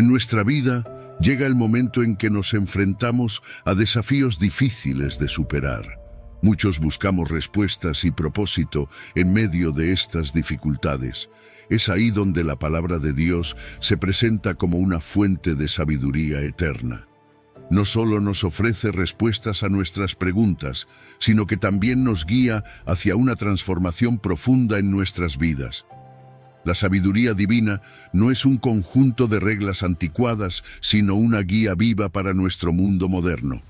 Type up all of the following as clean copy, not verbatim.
En nuestra vida llega el momento en que nos enfrentamos a desafíos difíciles de superar. Muchos buscamos respuestas y propósito en medio de estas dificultades. Es ahí donde la palabra de Dios se presenta como una fuente de sabiduría eterna. No solo nos ofrece respuestas a nuestras preguntas, sino que también nos guía hacia una transformación profunda en nuestras vidas. La sabiduría divina no es un conjunto de reglas anticuadas, sino una guía viva para nuestro mundo moderno.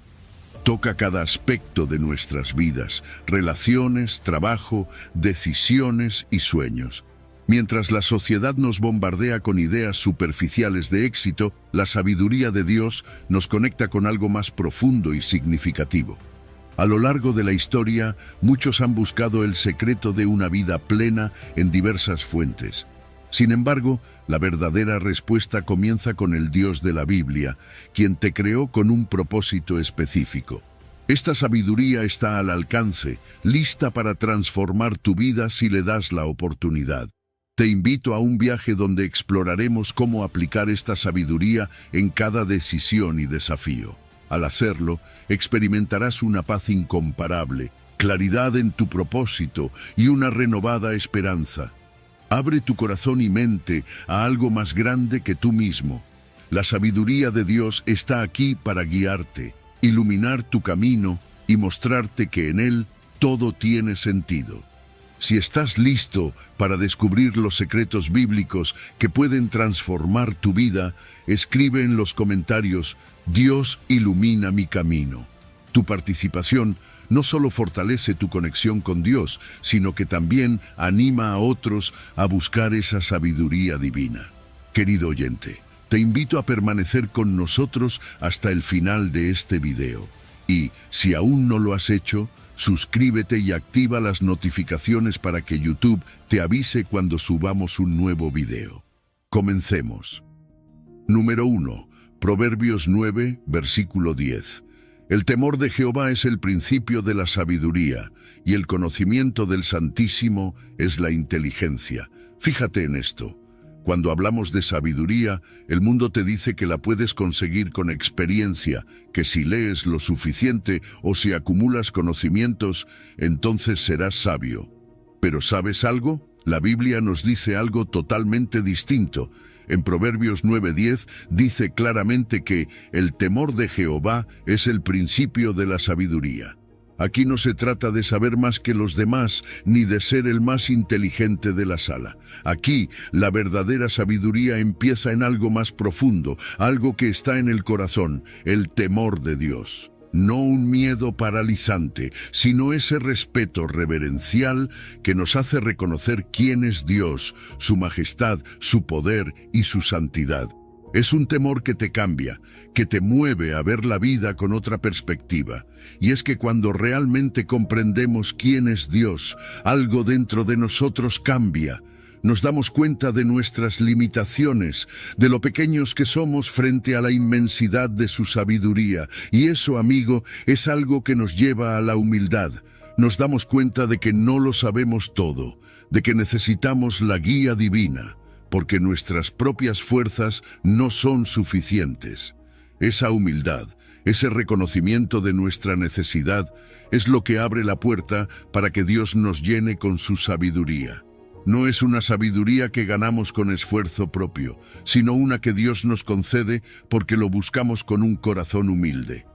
Toca cada aspecto de nuestras vidas, relaciones, trabajo, decisiones y sueños. Mientras la sociedad nos bombardea con ideas superficiales de éxito, la sabiduría de Dios nos conecta con algo más profundo y significativo. A lo largo de la historia, muchos han buscado el secreto de una vida plena en diversas fuentes. Sin embargo, la verdadera respuesta comienza con el Dios de la Biblia, quien te creó con un propósito específico. Esta sabiduría está al alcance, lista para transformar tu vida si le das la oportunidad. Te invito a un viaje donde exploraremos cómo aplicar esta sabiduría en cada decisión y desafío. Al hacerlo, experimentarás una paz incomparable, claridad en tu propósito y una renovada esperanza. Abre tu corazón y mente a algo más grande que tú mismo. La sabiduría de Dios está aquí para guiarte, iluminar tu camino y mostrarte que en él todo tiene sentido. Si estás listo para descubrir los secretos bíblicos que pueden transformar tu vida, escribe en los comentarios: Dios ilumina mi camino. Tu participación no solo fortalece tu conexión con Dios, sino que también anima a otros a buscar esa sabiduría divina. Querido oyente, te invito a permanecer con nosotros hasta el final de este video. Y, si aún no lo has hecho, suscríbete y activa las notificaciones para que YouTube te avise cuando subamos un nuevo video. Comencemos. Número 1. Proverbios 9, versículo 10. El temor de Jehová es el principio de la sabiduría, y el conocimiento del Santísimo es la inteligencia. Fíjate en esto. Cuando hablamos de sabiduría, el mundo te dice que la puedes conseguir con experiencia, que si lees lo suficiente o si acumulas conocimientos, entonces serás sabio. Pero ¿sabes algo? La Biblia nos dice algo totalmente distinto. En Proverbios 9:10 dice claramente que el temor de Jehová es el principio de la sabiduría. Aquí no se trata de saber más que los demás, ni de ser el más inteligente de la sala. Aquí, la verdadera sabiduría empieza en algo más profundo, algo que está en el corazón, el temor de Dios. No un miedo paralizante, sino ese respeto reverencial que nos hace reconocer quién es Dios, su majestad, su poder y su santidad. Es un temor que te cambia, que te mueve a ver la vida con otra perspectiva. Y es que cuando realmente comprendemos quién es Dios, algo dentro de nosotros cambia. Nos damos cuenta de nuestras limitaciones, de lo pequeños que somos frente a la inmensidad de su sabiduría. Y eso, amigo, es algo que nos lleva a la humildad. Nos damos cuenta de que no lo sabemos todo, de que necesitamos la guía divina, porque nuestras propias fuerzas no son suficientes. Esa humildad, ese reconocimiento de nuestra necesidad, es lo que abre la puerta para que Dios nos llene con su sabiduría. No es una sabiduría que ganamos con esfuerzo propio, sino una que Dios nos concede porque lo buscamos con un corazón humilde.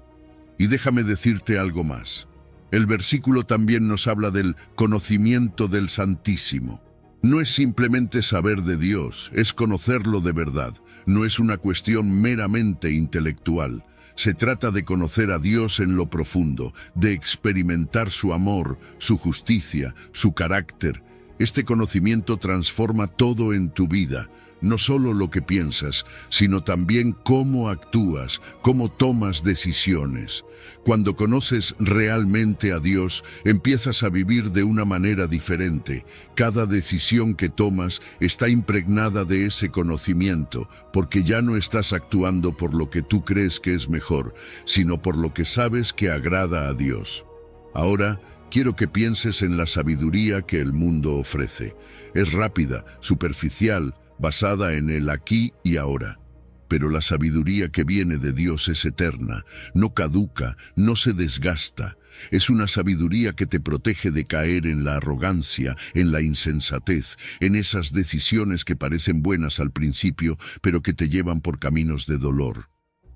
Y déjame decirte algo más. El versículo también nos habla del conocimiento del Santísimo. No es simplemente saber de Dios, es conocerlo de verdad. No es una cuestión meramente intelectual. Se trata de conocer a Dios en lo profundo, de experimentar su amor, su justicia, su carácter. Este conocimiento transforma todo en tu vida, no solo lo que piensas, sino también cómo actúas, cómo tomas decisiones. Cuando conoces realmente a Dios, empiezas a vivir de una manera diferente. Cada decisión que tomas está impregnada de ese conocimiento, porque ya no estás actuando por lo que tú crees que es mejor, sino por lo que sabes que agrada a Dios. Ahora, quiero que pienses en la sabiduría que el mundo ofrece. Es rápida, superficial, basada en el aquí y ahora. pero la sabiduría que viene de Dios es eterna, no caduca, no se desgasta. Es una sabiduría que te protege de caer en la arrogancia, en la insensatez, en esas decisiones que parecen buenas al principio, pero que te llevan por caminos de dolor.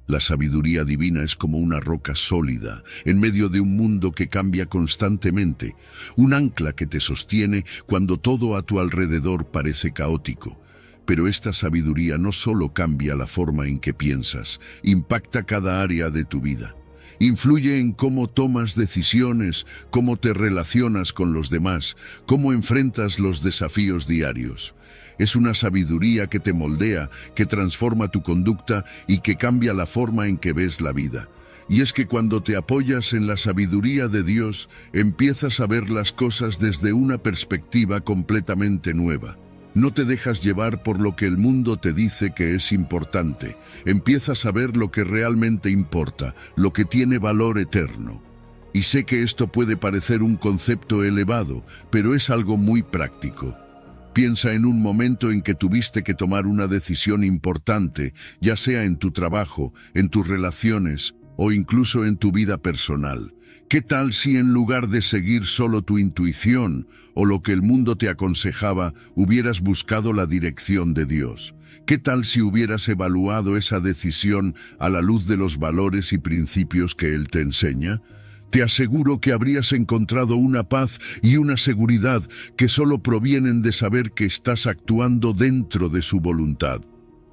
La sabiduría divina es como una roca sólida, en medio de un mundo que cambia constantemente, un ancla que te sostiene cuando todo a tu alrededor parece caótico. Pero esta sabiduría no solo cambia la forma en que piensas, impacta cada área de tu vida. Influye en cómo tomas decisiones, cómo te relacionas con los demás, cómo enfrentas los desafíos diarios. Es una sabiduría que te moldea, que transforma tu conducta y que cambia la forma en que ves la vida. Y es que cuando te apoyas en la sabiduría de Dios, empiezas a ver las cosas desde una perspectiva completamente nueva. No te dejas llevar por lo que el mundo te dice que es importante. Empiezas a ver lo que realmente importa, lo que tiene valor eterno. Y sé que esto puede parecer un concepto elevado, pero es algo muy práctico. Piensa en un momento en que tuviste que tomar una decisión importante, ya sea en tu trabajo, en tus relaciones o incluso en tu vida personal. ¿Qué tal si en lugar de seguir solo tu intuición o lo que el mundo te aconsejaba, hubieras buscado la dirección de Dios? ¿Qué tal si hubieras evaluado esa decisión a la luz de los valores y principios que Él te enseña? Te aseguro que habrías encontrado una paz y una seguridad que solo provienen de saber que estás actuando dentro de su voluntad.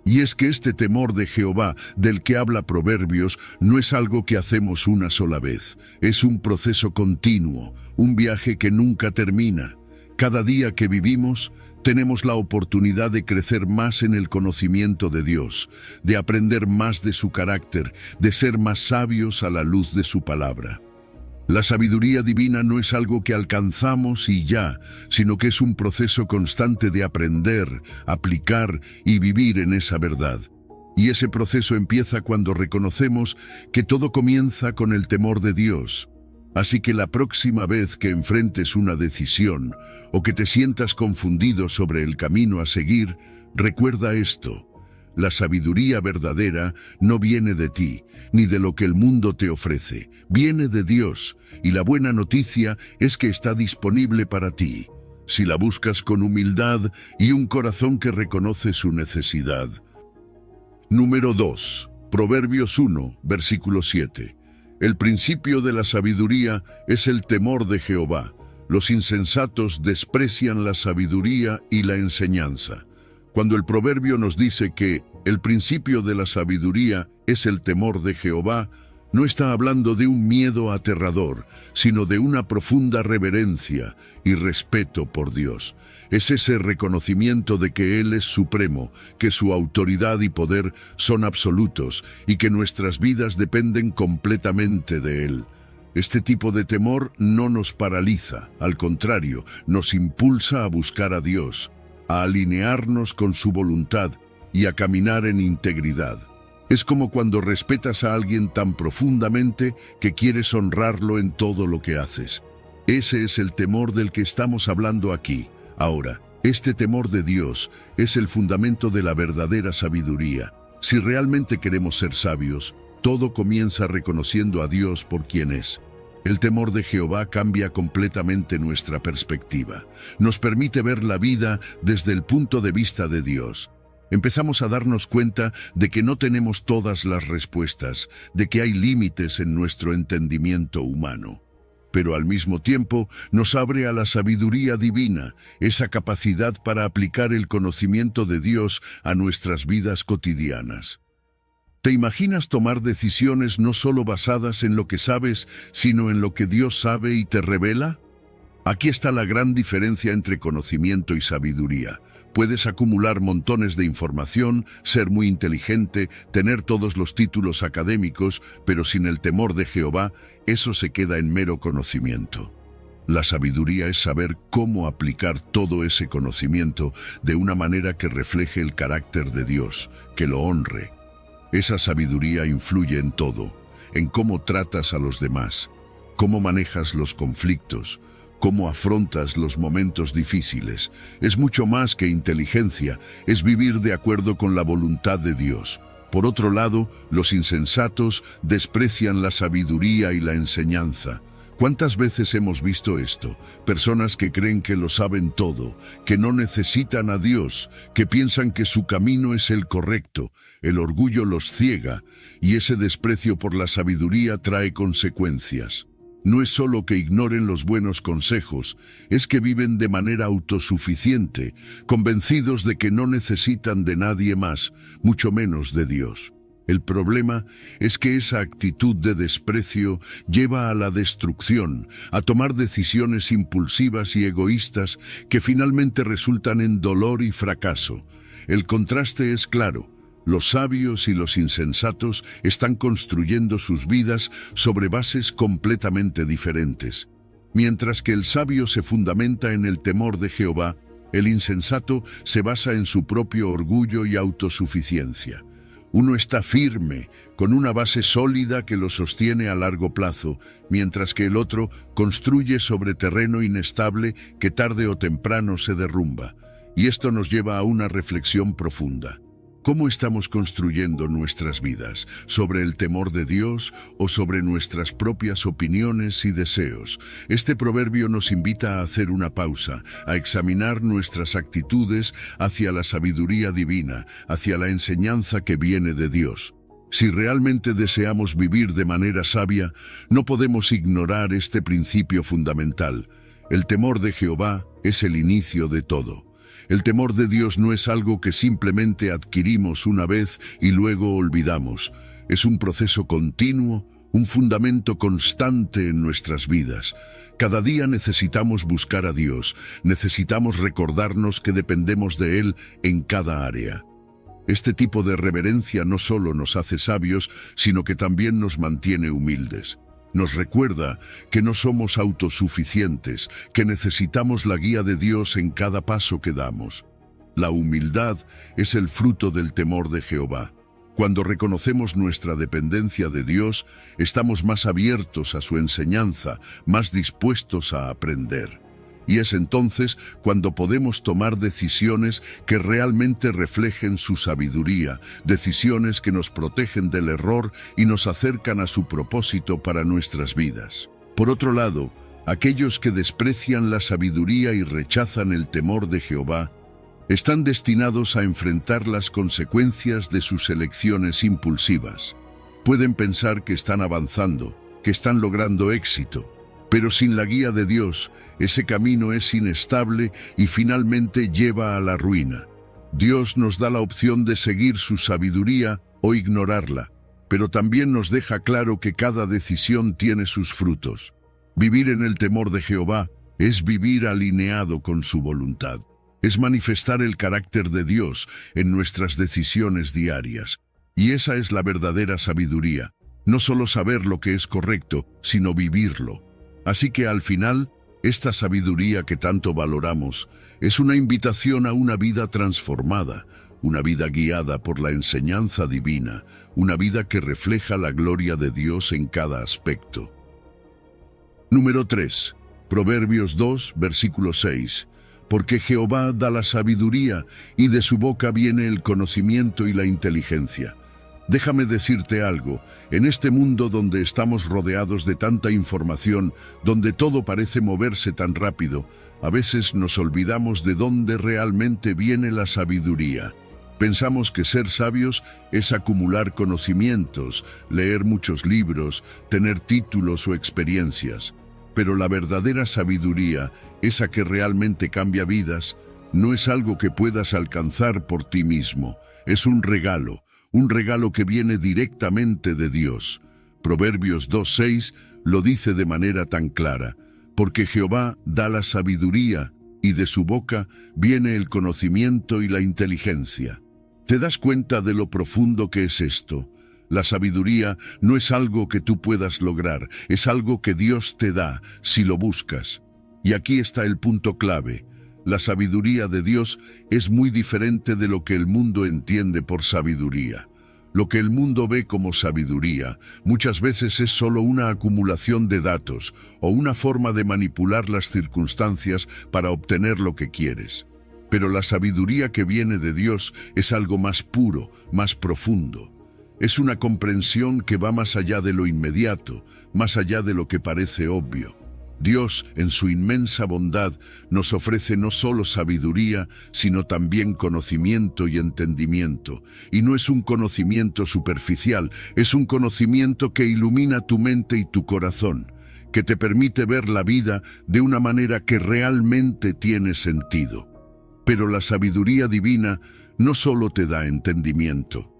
Y es que este temor de Jehová, del que habla Proverbios, no es algo que hacemos una sola vez. Es un proceso continuo, un viaje que nunca termina. Cada día que vivimos, tenemos la oportunidad de crecer más en el conocimiento de Dios, de aprender más de su carácter, de ser más sabios a la luz de su palabra. La sabiduría divina no es algo que alcanzamos y ya, sino que es un proceso constante de aprender, aplicar y vivir en esa verdad. Y ese proceso empieza cuando reconocemos que todo comienza con el temor de Dios. Así que la próxima vez que enfrentes una decisión o que te sientas confundido sobre el camino a seguir, recuerda esto. La sabiduría verdadera no viene de ti, ni de lo que el mundo te ofrece. Viene de Dios, y la buena noticia es que está disponible para ti, si la buscas con humildad y un corazón que reconoce su necesidad. Número 2. Proverbios 1, versículo 7. El principio de la sabiduría es el temor de Jehová. Los insensatos desprecian la sabiduría y la enseñanza. Cuando el proverbio nos dice que el principio de la sabiduría es el temor de Jehová, no está hablando de un miedo aterrador, sino de una profunda reverencia y respeto por Dios. Es ese reconocimiento de que Él es supremo, que su autoridad y poder son absolutos y que nuestras vidas dependen completamente de Él. Este tipo de temor no nos paraliza, al contrario, nos impulsa a buscar a Dios, a alinearnos con su voluntad y a caminar en integridad. Es como cuando respetas a alguien tan profundamente que quieres honrarlo en todo lo que haces. Ese es el temor del que estamos hablando aquí. Ahora, este temor de Dios es el fundamento de la verdadera sabiduría. Si realmente queremos ser sabios, todo comienza reconociendo a Dios por quien es. El temor de Jehová cambia completamente nuestra perspectiva. Nos permite ver la vida desde el punto de vista de Dios. Empezamos a darnos cuenta de que no tenemos todas las respuestas, de que hay límites en nuestro entendimiento humano. Pero al mismo tiempo nos abre a la sabiduría divina, esa capacidad para aplicar el conocimiento de Dios a nuestras vidas cotidianas. ¿Te imaginas tomar decisiones no solo basadas en lo que sabes, sino en lo que Dios sabe y te revela? Aquí está la gran diferencia entre conocimiento y sabiduría. Puedes acumular montones de información, ser muy inteligente, tener todos los títulos académicos, pero sin el temor de Jehová, eso se queda en mero conocimiento. La sabiduría es saber cómo aplicar todo ese conocimiento de una manera que refleje el carácter de Dios, que lo honre. Esa sabiduría influye en todo, en cómo tratas a los demás, cómo manejas los conflictos, cómo afrontas los momentos difíciles. Es mucho más que inteligencia, es vivir de acuerdo con la voluntad de Dios. Por otro lado, los insensatos desprecian la sabiduría y la enseñanza. ¿Cuántas veces hemos visto esto? Personas que creen que lo saben todo, que no necesitan a Dios, que piensan que su camino es el correcto. El orgullo los ciega, y ese desprecio por la sabiduría trae consecuencias. No es solo que ignoren los buenos consejos, es que viven de manera autosuficiente, convencidos de que no necesitan de nadie más, mucho menos de Dios. El problema es que esa actitud de desprecio lleva a la destrucción, a tomar decisiones impulsivas y egoístas que finalmente resultan en dolor y fracaso. El contraste es claro. Los sabios y los insensatos están construyendo sus vidas sobre bases completamente diferentes. Mientras que el sabio se fundamenta en el temor de Jehová, el insensato se basa en su propio orgullo y autosuficiencia. Uno está firme, con una base sólida que lo sostiene a largo plazo, mientras que el otro construye sobre terreno inestable que tarde o temprano se derrumba. Y esto nos lleva a una reflexión profunda. ¿Cómo estamos construyendo nuestras vidas? ¿Sobre el temor de Dios o sobre nuestras propias opiniones y deseos? Este proverbio nos invita a hacer una pausa, a examinar nuestras actitudes hacia la sabiduría divina, hacia la enseñanza que viene de Dios. Si realmente deseamos vivir de manera sabia, no podemos ignorar este principio fundamental. El temor de Jehová es el inicio de todo. El temor de Dios no es algo que simplemente adquirimos una vez y luego olvidamos. Es un proceso continuo, un fundamento constante en nuestras vidas. Cada día necesitamos buscar a Dios, necesitamos recordarnos que dependemos de Él en cada área. Este tipo de reverencia no solo nos hace sabios, sino que también nos mantiene humildes. Nos recuerda que no somos autosuficientes, que necesitamos la guía de Dios en cada paso que damos. La humildad es el fruto del temor de Jehová. Cuando reconocemos nuestra dependencia de Dios, estamos más abiertos a su enseñanza, más dispuestos a aprender. Y es entonces cuando podemos tomar decisiones que realmente reflejen su sabiduría, decisiones que nos protegen del error y nos acercan a su propósito para nuestras vidas. Por otro lado, aquellos que desprecian la sabiduría y rechazan el temor de Jehová, están destinados a enfrentar las consecuencias de sus elecciones impulsivas. Pueden pensar que están avanzando, que están logrando éxito, pero sin la guía de Dios, ese camino es inestable y finalmente lleva a la ruina. Dios nos da la opción de seguir su sabiduría o ignorarla, pero también nos deja claro que cada decisión tiene sus frutos. Vivir en el temor de Jehová es vivir alineado con su voluntad. Es manifestar el carácter de Dios en nuestras decisiones diarias. Y esa es la verdadera sabiduría. No solo saber lo que es correcto, sino vivirlo. Así que al final, esta sabiduría que tanto valoramos es una invitación a una vida transformada, una vida guiada por la enseñanza divina, una vida que refleja la gloria de Dios en cada aspecto. Número 3. Proverbios 2, versículo 6. Porque Jehová da la sabiduría, y de su boca viene el conocimiento y la inteligencia. Déjame decirte algo, en este mundo donde estamos rodeados de tanta información, donde todo parece moverse tan rápido, a veces nos olvidamos de dónde realmente viene la sabiduría. Pensamos que ser sabios es acumular conocimientos, leer muchos libros, tener títulos o experiencias. Pero la verdadera sabiduría, esa que realmente cambia vidas, no es algo que puedas alcanzar por ti mismo, es un regalo que viene directamente de Dios. Proverbios 2:6 lo dice de manera tan clara, porque Jehová da la sabiduría, y de su boca viene el conocimiento y la inteligencia. ¿Te das cuenta de lo profundo que es esto? La sabiduría no es algo que tú puedas lograr, es algo que Dios te da si lo buscas. Y aquí está el punto clave. La sabiduría de Dios es muy diferente de lo que el mundo entiende por sabiduría. Lo que el mundo ve como sabiduría muchas veces es solo una acumulación de datos o una forma de manipular las circunstancias para obtener lo que quieres. Pero la sabiduría que viene de Dios es algo más puro, más profundo. Es una comprensión que va más allá de lo inmediato, más allá de lo que parece obvio. Dios, en su inmensa bondad, nos ofrece no solo sabiduría, sino también conocimiento y entendimiento. Y no es un conocimiento superficial, es un conocimiento que ilumina tu mente y tu corazón, que te permite ver la vida de una manera que realmente tiene sentido. Pero la sabiduría divina no solo te da entendimiento,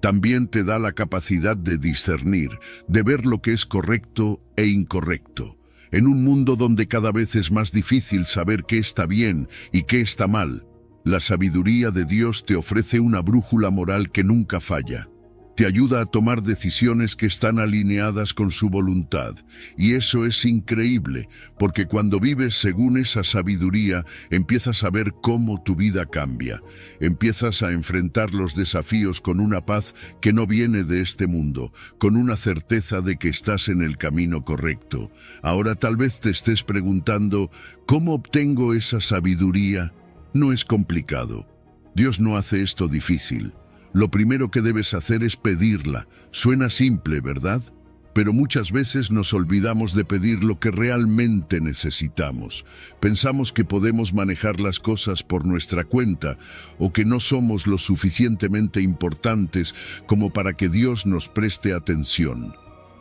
también te da la capacidad de discernir, de ver lo que es correcto e incorrecto. En un mundo donde cada vez es más difícil saber qué está bien y qué está mal, la sabiduría de Dios te ofrece una brújula moral que nunca falla. Te ayuda a tomar decisiones que están alineadas con su voluntad. Y eso es increíble, porque cuando vives según esa sabiduría, empiezas a ver cómo tu vida cambia. Empiezas a enfrentar los desafíos con una paz que no viene de este mundo, con una certeza de que estás en el camino correcto. Ahora tal vez te estés preguntando, ¿cómo obtengo esa sabiduría? No es complicado. Dios no hace esto difícil. Lo primero que debes hacer es pedirla. Suena simple, ¿verdad? Pero muchas veces nos olvidamos de pedir lo que realmente necesitamos. Pensamos que podemos manejar las cosas por nuestra cuenta o que no somos lo suficientemente importantes como para que Dios nos preste atención.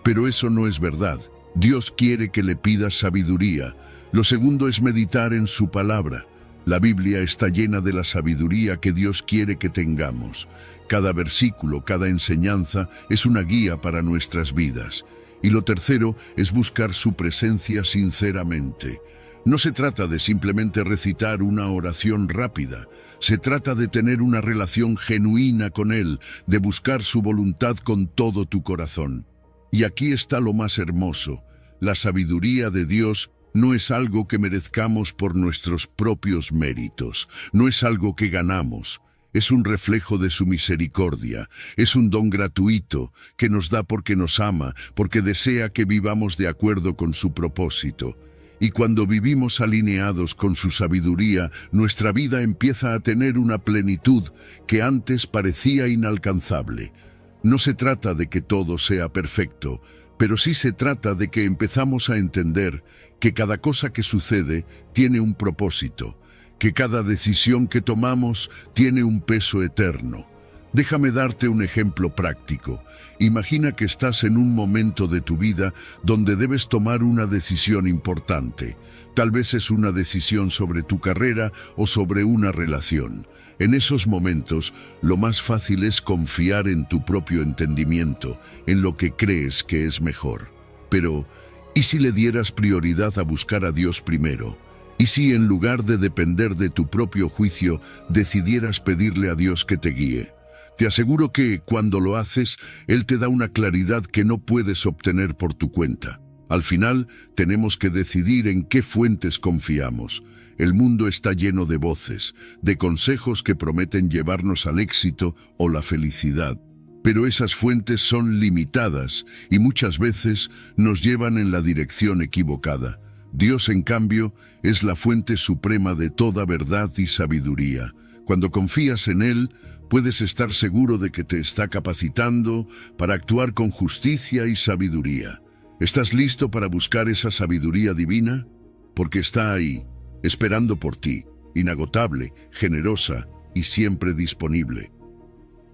Pero eso no es verdad. Dios quiere que le pidas sabiduría. Lo segundo es meditar en su palabra. La Biblia está llena de la sabiduría que Dios quiere que tengamos. Cada versículo, cada enseñanza es una guía para nuestras vidas. Y lo tercero es buscar su presencia sinceramente. No se trata de simplemente recitar una oración rápida. Se trata de tener una relación genuina con Él, de buscar su voluntad con todo tu corazón. Y aquí está lo más hermoso. La sabiduría de Dios no es algo que merezcamos por nuestros propios méritos. No es algo que ganamos. Es un reflejo de su misericordia, es un don gratuito que nos da porque nos ama, porque desea que vivamos de acuerdo con su propósito. Y cuando vivimos alineados con su sabiduría, nuestra vida empieza a tener una plenitud que antes parecía inalcanzable. No se trata de que todo sea perfecto, pero sí se trata de que empezamos a entender que cada cosa que sucede tiene un propósito, que cada decisión que tomamos tiene un peso eterno. Déjame darte un ejemplo práctico. Imagina que estás en un momento de tu vida donde debes tomar una decisión importante. Tal vez es una decisión sobre tu carrera o sobre una relación. En esos momentos, lo más fácil es confiar en tu propio entendimiento, en lo que crees que es mejor. Pero, ¿y si le dieras prioridad a buscar a Dios primero? ¿Y si en lugar de depender de tu propio juicio, decidieras pedirle a Dios que te guíe? Te aseguro que, cuando lo haces, Él te da una claridad que no puedes obtener por tu cuenta. Al final, tenemos que decidir en qué fuentes confiamos. El mundo está lleno de voces, de consejos que prometen llevarnos al éxito o la felicidad. Pero esas fuentes son limitadas y muchas veces nos llevan en la dirección equivocada. Dios, en cambio, es la fuente suprema de toda verdad y sabiduría. Cuando confías en Él, puedes estar seguro de que te está capacitando para actuar con justicia y sabiduría. ¿Estás listo para buscar esa sabiduría divina? Porque está ahí, esperando por ti, inagotable, generosa y siempre disponible.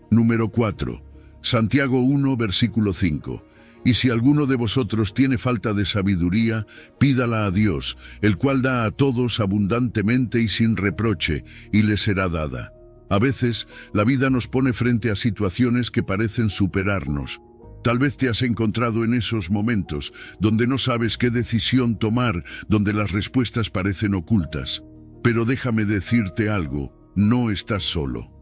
Número 4. Santiago 1, versículo 5. Y si alguno de vosotros tiene falta de sabiduría, pídala a Dios, el cual da a todos abundantemente y sin reproche, y le será dada. A veces, la vida nos pone frente a situaciones que parecen superarnos. Tal vez te has encontrado en esos momentos, donde no sabes qué decisión tomar, donde las respuestas parecen ocultas. Pero déjame decirte algo, no estás solo.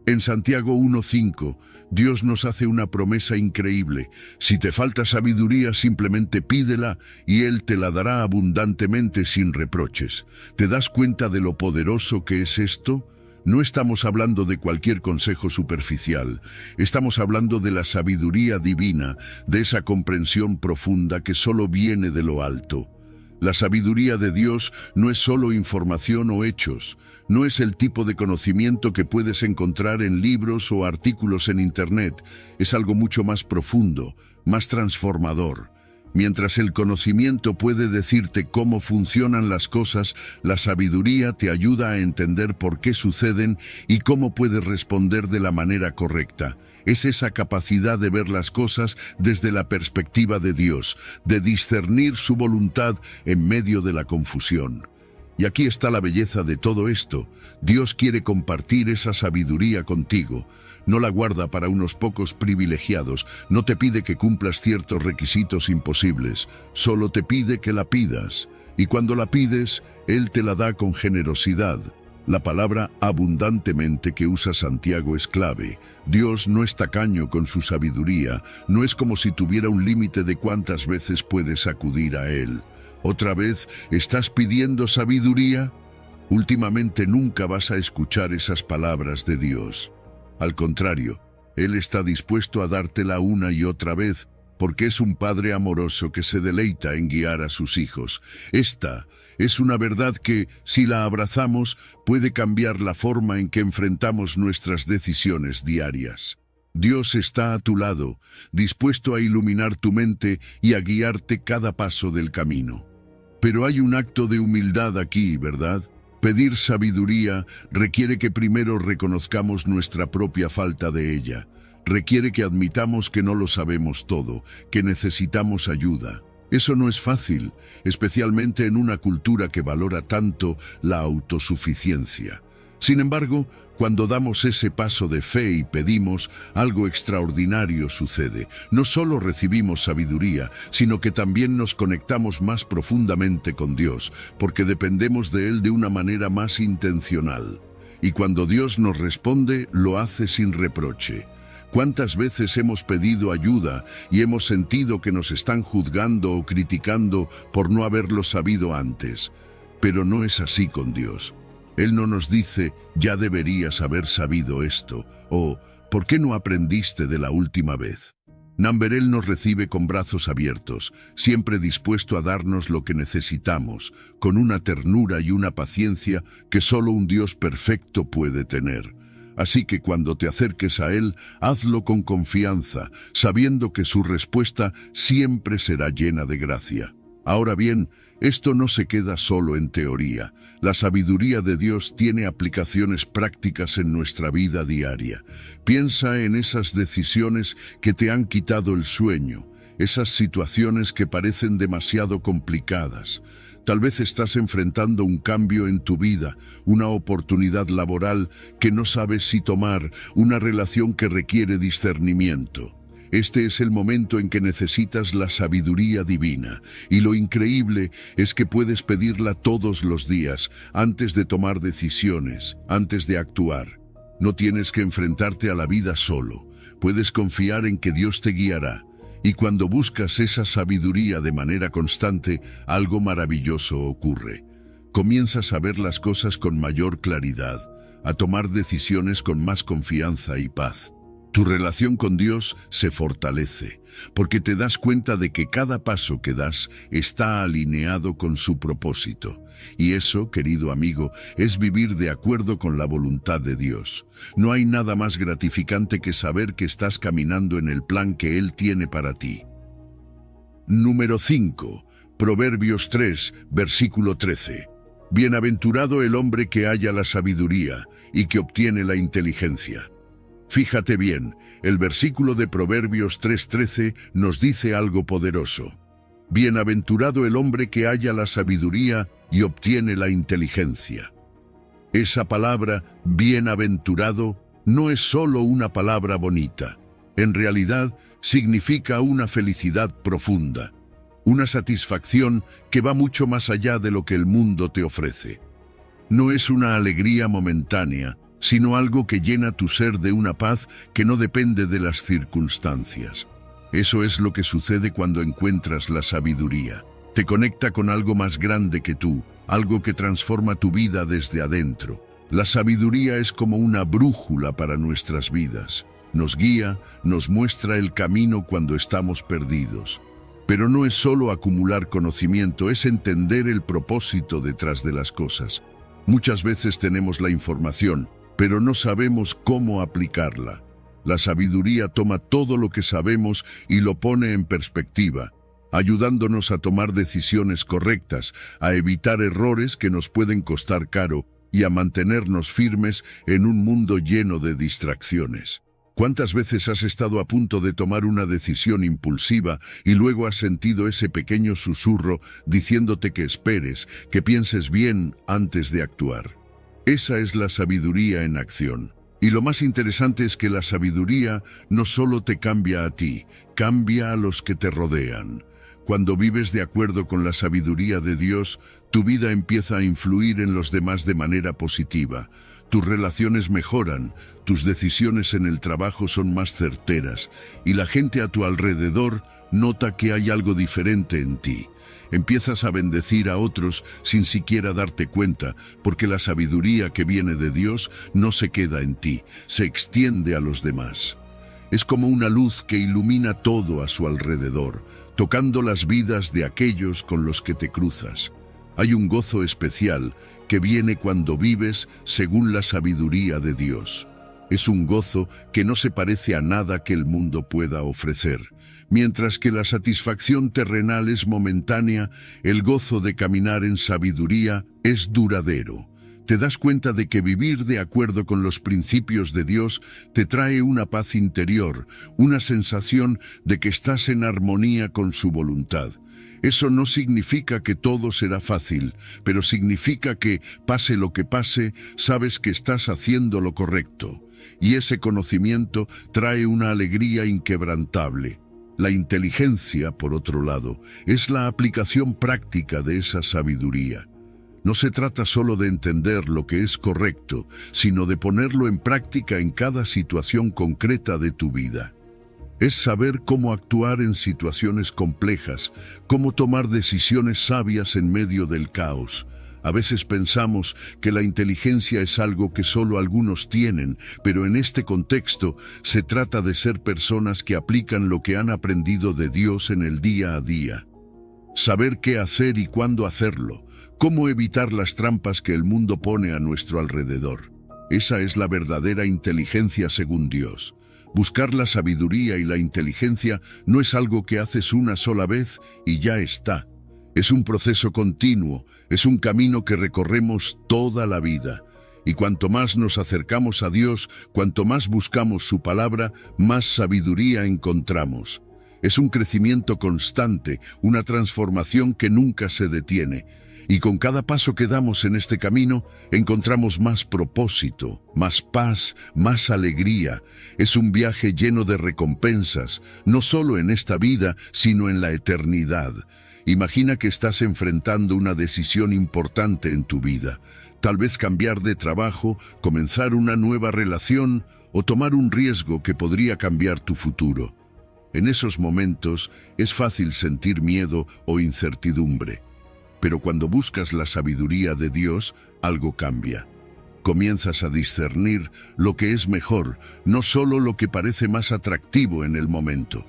En Santiago 1:5, Dios nos hace una promesa increíble. Si te falta sabiduría, simplemente pídela y Él te la dará abundantemente sin reproches. ¿Te das cuenta de lo poderoso que es esto? No estamos hablando de cualquier consejo superficial. Estamos hablando de la sabiduría divina, de esa comprensión profunda que solo viene de lo alto. La sabiduría de Dios no es solo información o hechos, no es el tipo de conocimiento que puedes encontrar en libros o artículos en Internet, es algo mucho más profundo, más transformador. Mientras el conocimiento puede decirte cómo funcionan las cosas, la sabiduría te ayuda a entender por qué suceden y cómo puedes responder de la manera correcta. Es esa capacidad de ver las cosas desde la perspectiva de Dios, de discernir su voluntad en medio de la confusión. Y aquí está la belleza de todo esto. Dios quiere compartir esa sabiduría contigo. No la guarda para unos pocos privilegiados, no te pide que cumplas ciertos requisitos imposibles, solo te pide que la pidas. Y cuando la pides, Él te la da con generosidad. La palabra abundantemente que usa Santiago es clave. Dios no es tacaño con su sabiduría, no es como si tuviera un límite de cuántas veces puedes acudir a Él. ¿Otra vez estás pidiendo sabiduría? Últimamente nunca vas a escuchar esas palabras de Dios. Al contrario, Él está dispuesto a dártela una y otra vez, porque es un Padre amoroso que se deleita en guiar a sus hijos. Esta es una verdad que, si la abrazamos, puede cambiar la forma en que enfrentamos nuestras decisiones diarias. Dios está a tu lado, dispuesto a iluminar tu mente y a guiarte cada paso del camino. Pero hay un acto de humildad aquí, ¿verdad? Pedir sabiduría requiere que primero reconozcamos nuestra propia falta de ella. Requiere que admitamos que no lo sabemos todo, que necesitamos ayuda. Eso no es fácil, especialmente en una cultura que valora tanto la autosuficiencia. Sin embargo, cuando damos ese paso de fe y pedimos, algo extraordinario sucede. No solo recibimos sabiduría, sino que también nos conectamos más profundamente con Dios, porque dependemos de Él de una manera más intencional. Y cuando Dios nos responde, lo hace sin reproche. ¿Cuántas veces hemos pedido ayuda y hemos sentido que nos están juzgando o criticando por no haberlo sabido antes? Pero no es así con Dios. Él no nos dice, ya deberías haber sabido esto, o ¿por qué no aprendiste de la última vez? Él nos recibe con brazos abiertos, siempre dispuesto a darnos lo que necesitamos, con una ternura y una paciencia que solo un Dios perfecto puede tener. Así que cuando te acerques a Él, hazlo con confianza, sabiendo que su respuesta siempre será llena de gracia. Ahora bien, esto no se queda solo en teoría. La sabiduría de Dios tiene aplicaciones prácticas en nuestra vida diaria. Piensa en esas decisiones que te han quitado el sueño, esas situaciones que parecen demasiado complicadas. Tal vez estás enfrentando un cambio en tu vida, una oportunidad laboral que no sabes si tomar, una relación que requiere discernimiento. Este es el momento en que necesitas la sabiduría divina, y lo increíble es que puedes pedirla todos los días, antes de tomar decisiones, antes de actuar. No tienes que enfrentarte a la vida solo, puedes confiar en que Dios te guiará. Y cuando buscas esa sabiduría de manera constante, algo maravilloso ocurre. Comienzas a ver las cosas con mayor claridad, a tomar decisiones con más confianza y paz. Tu relación con Dios se fortalece, porque te das cuenta de que cada paso que das está alineado con su propósito. Y eso, querido amigo, es vivir de acuerdo con la voluntad de Dios. No hay nada más gratificante que saber que estás caminando en el plan que Él tiene para ti. Número 5. Proverbios 3, versículo 13. Bienaventurado el hombre que halla la sabiduría y que obtiene la inteligencia. Fíjate bien, el versículo de Proverbios 3:13 nos dice algo poderoso. Bienaventurado el hombre que halla la sabiduría y obtiene la inteligencia. Esa palabra, bienaventurado, no es solo una palabra bonita. En realidad, significa una felicidad profunda, una satisfacción que va mucho más allá de lo que el mundo te ofrece. No es una alegría momentánea, sino algo que llena tu ser de una paz que no depende de las circunstancias. Eso es lo que sucede cuando encuentras la sabiduría. Te conecta con algo más grande que tú, algo que transforma tu vida desde adentro. La sabiduría es como una brújula para nuestras vidas. Nos guía, nos muestra el camino cuando estamos perdidos. Pero no es solo acumular conocimiento, es entender el propósito detrás de las cosas. Muchas veces tenemos la información, pero no sabemos cómo aplicarla. La sabiduría toma todo lo que sabemos y lo pone en perspectiva, ayudándonos a tomar decisiones correctas, a evitar errores que nos pueden costar caro y a mantenernos firmes en un mundo lleno de distracciones. ¿Cuántas veces has estado a punto de tomar una decisión impulsiva y luego has sentido ese pequeño susurro diciéndote que esperes, que pienses bien antes de actuar? Esa es la sabiduría en acción. Y lo más interesante es que la sabiduría no solo te cambia a ti, cambia a los que te rodean. Cuando vives de acuerdo con la sabiduría de Dios, tu vida empieza a influir en los demás de manera positiva. Tus relaciones mejoran, tus decisiones en el trabajo son más certeras y la gente a tu alrededor nota que hay algo diferente en ti. Empiezas a bendecir a otros sin siquiera darte cuenta, porque la sabiduría que viene de Dios no se queda en ti, se extiende a los demás. Es como una luz que ilumina todo a su alrededor, tocando las vidas de aquellos con los que te cruzas. Hay un gozo especial que viene cuando vives según la sabiduría de Dios. Es un gozo que no se parece a nada que el mundo pueda ofrecer. Mientras que la satisfacción terrenal es momentánea, el gozo de caminar en sabiduría es duradero. Te das cuenta de que vivir de acuerdo con los principios de Dios te trae una paz interior, una sensación de que estás en armonía con su voluntad. Eso no significa que todo será fácil, pero significa que, pase lo que pase, sabes que estás haciendo lo correcto. Y ese conocimiento trae una alegría inquebrantable. La inteligencia, por otro lado, es la aplicación práctica de esa sabiduría. No se trata solo de entender lo que es correcto, sino de ponerlo en práctica en cada situación concreta de tu vida. Es saber cómo actuar en situaciones complejas, cómo tomar decisiones sabias en medio del caos. A veces pensamos que la inteligencia es algo que solo algunos tienen, pero en este contexto se trata de ser personas que aplican lo que han aprendido de Dios en el día a día. Saber qué hacer y cuándo hacerlo, cómo evitar las trampas que el mundo pone a nuestro alrededor. Esa es la verdadera inteligencia según Dios. Buscar la sabiduría y la inteligencia no es algo que haces una sola vez y ya está. Es un proceso continuo, es un camino que recorremos toda la vida. Y cuanto más nos acercamos a Dios, cuanto más buscamos su palabra, más sabiduría encontramos. Es un crecimiento constante, una transformación que nunca se detiene. Y con cada paso que damos en este camino, encontramos más propósito, más paz, más alegría. Es un viaje lleno de recompensas, no solo en esta vida, sino en la eternidad. Imagina que estás enfrentando una decisión importante en tu vida. Tal vez cambiar de trabajo, comenzar una nueva relación o tomar un riesgo que podría cambiar tu futuro. En esos momentos es fácil sentir miedo o incertidumbre. Pero cuando buscas la sabiduría de Dios, algo cambia. Comienzas a discernir lo que es mejor, no solo lo que parece más atractivo en el momento.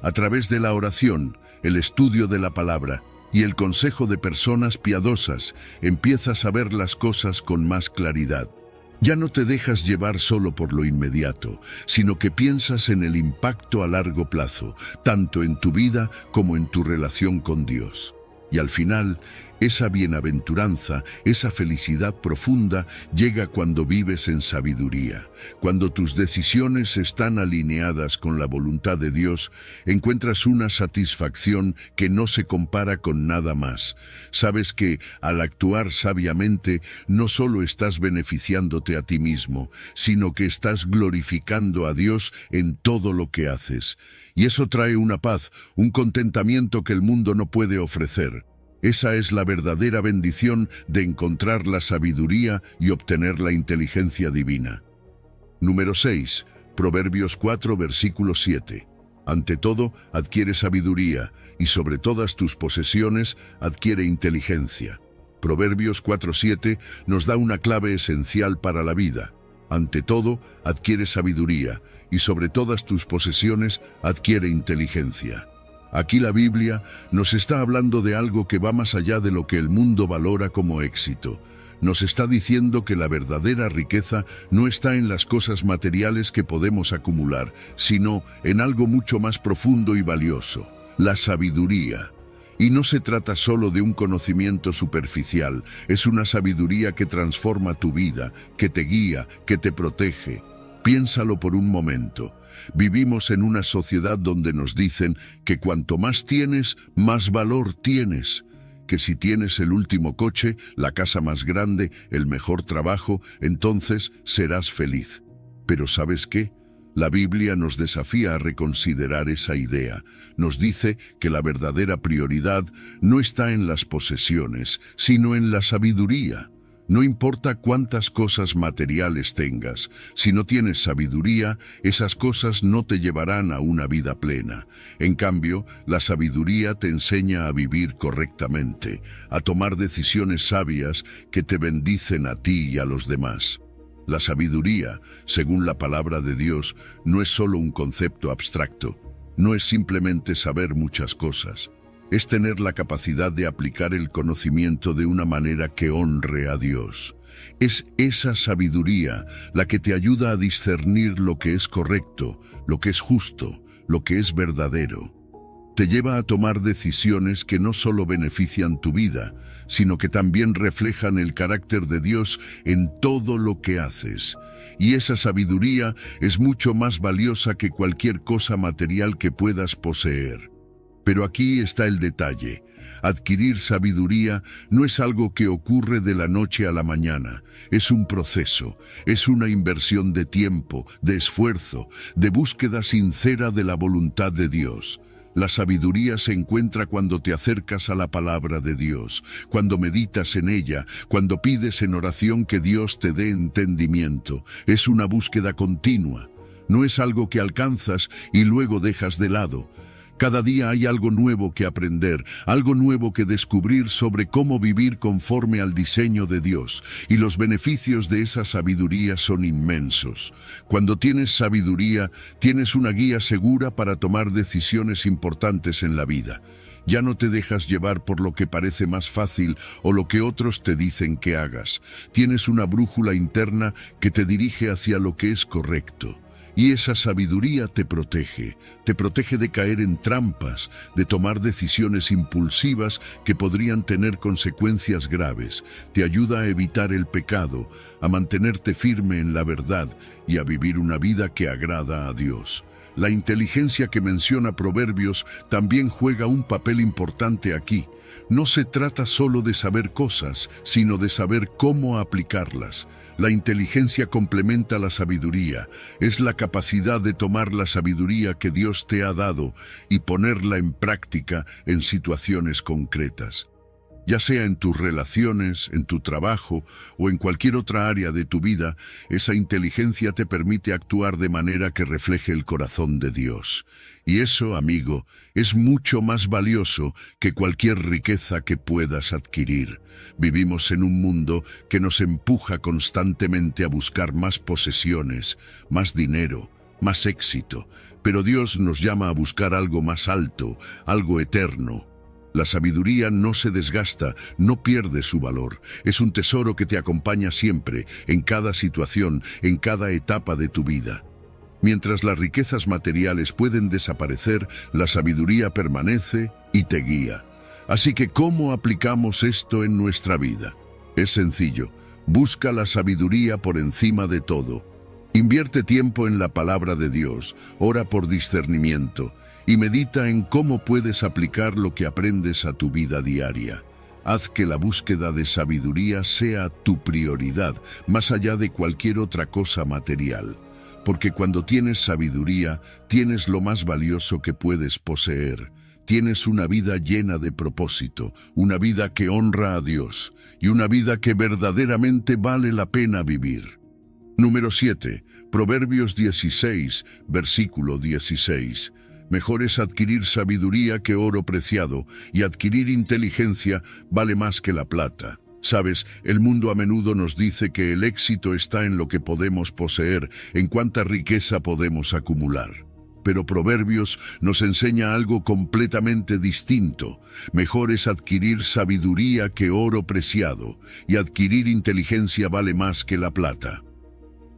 A través de la oración, el estudio de la palabra y el consejo de personas piadosas, empiezas a ver las cosas con más claridad. Ya no te dejas llevar solo por lo inmediato, sino que piensas en el impacto a largo plazo, tanto en tu vida como en tu relación con Dios. Y al final, esa bienaventuranza, esa felicidad profunda llega cuando vives en sabiduría. Cuando tus decisiones están alineadas con la voluntad de Dios, encuentras una satisfacción que no se compara con nada más. Sabes que, al actuar sabiamente, no solo estás beneficiándote a ti mismo, sino que estás glorificando a Dios en todo lo que haces. Y eso trae una paz, un contentamiento que el mundo no puede ofrecer. Esa es la verdadera bendición de encontrar la sabiduría y obtener la inteligencia divina. Número 6. Proverbios 4, versículo 7. Ante todo, adquiere sabiduría, y sobre todas tus posesiones, adquiere inteligencia. Proverbios 4:7 nos da una clave esencial para la vida. Ante todo, adquiere sabiduría, y sobre todas tus posesiones, adquiere inteligencia. Aquí la Biblia nos está hablando de algo que va más allá de lo que el mundo valora como éxito. Nos está diciendo que la verdadera riqueza no está en las cosas materiales que podemos acumular, sino en algo mucho más profundo y valioso, la sabiduría. Y no se trata solo de un conocimiento superficial, es una sabiduría que transforma tu vida, que te guía, que te protege. Piénsalo por un momento. Vivimos en una sociedad donde nos dicen que cuanto más tienes, más valor tienes. Que si tienes el último coche, la casa más grande, el mejor trabajo, entonces serás feliz. Pero ¿sabes qué? La Biblia nos desafía a reconsiderar esa idea. Nos dice que la verdadera prioridad no está en las posesiones, sino en la sabiduría. No importa cuántas cosas materiales tengas, si no tienes sabiduría, esas cosas no te llevarán a una vida plena. En cambio, la sabiduría te enseña a vivir correctamente, a tomar decisiones sabias que te bendicen a ti y a los demás. La sabiduría, según la palabra de Dios, no es solo un concepto abstracto, no es simplemente saber muchas cosas. Es tener la capacidad de aplicar el conocimiento de una manera que honre a Dios. Es esa sabiduría la que te ayuda a discernir lo que es correcto, lo que es justo, lo que es verdadero. Te lleva a tomar decisiones que no solo benefician tu vida, sino que también reflejan el carácter de Dios en todo lo que haces. Y esa sabiduría es mucho más valiosa que cualquier cosa material que puedas poseer. Pero aquí está el detalle. Adquirir sabiduría no es algo que ocurre de la noche a la mañana. Es un proceso, es una inversión de tiempo, de esfuerzo, de búsqueda sincera de la voluntad de Dios. La sabiduría se encuentra cuando te acercas a la palabra de Dios, cuando meditas en ella, cuando pides en oración que Dios te dé entendimiento. Es una búsqueda continua. No es algo que alcanzas y luego dejas de lado. Cada día hay algo nuevo que aprender, algo nuevo que descubrir sobre cómo vivir conforme al diseño de Dios, y los beneficios de esa sabiduría son inmensos. Cuando tienes sabiduría, tienes una guía segura para tomar decisiones importantes en la vida. Ya no te dejas llevar por lo que parece más fácil o lo que otros te dicen que hagas. Tienes una brújula interna que te dirige hacia lo que es correcto. Y esa sabiduría te protege de caer en trampas, de tomar decisiones impulsivas que podrían tener consecuencias graves, te ayuda a evitar el pecado, a mantenerte firme en la verdad y a vivir una vida que agrada a Dios. La inteligencia que menciona Proverbios también juega un papel importante aquí. No se trata solo de saber cosas, sino de saber cómo aplicarlas. La inteligencia complementa la sabiduría, es la capacidad de tomar la sabiduría que Dios te ha dado y ponerla en práctica en situaciones concretas. Ya sea en tus relaciones, en tu trabajo o en cualquier otra área de tu vida, esa inteligencia te permite actuar de manera que refleje el corazón de Dios. Y eso, amigo, es mucho más valioso que cualquier riqueza que puedas adquirir. Vivimos en un mundo que nos empuja constantemente a buscar más posesiones, más dinero, más éxito, pero Dios nos llama a buscar algo más alto, algo eterno. La sabiduría no se desgasta, no pierde su valor. Es un tesoro que te acompaña siempre, en cada situación, en cada etapa de tu vida. Mientras las riquezas materiales pueden desaparecer, la sabiduría permanece y te guía. Así que, ¿cómo aplicamos esto en nuestra vida? Es sencillo. Busca la sabiduría por encima de todo. Invierte tiempo en la palabra de Dios, ora por discernimiento y medita en cómo puedes aplicar lo que aprendes a tu vida diaria. Haz que la búsqueda de sabiduría sea tu prioridad, más allá de cualquier otra cosa material. Porque cuando tienes sabiduría, tienes lo más valioso que puedes poseer. Tienes una vida llena de propósito, una vida que honra a Dios y una vida que verdaderamente vale la pena vivir. Número 7. Proverbios 16, versículo 16. Mejor es adquirir sabiduría que oro preciado, y adquirir inteligencia vale más que la plata. Sabes, el mundo a menudo nos dice que el éxito está en lo que podemos poseer, en cuánta riqueza podemos acumular. Pero Proverbios nos enseña algo completamente distinto. Mejor es adquirir sabiduría que oro preciado, y adquirir inteligencia vale más que la plata.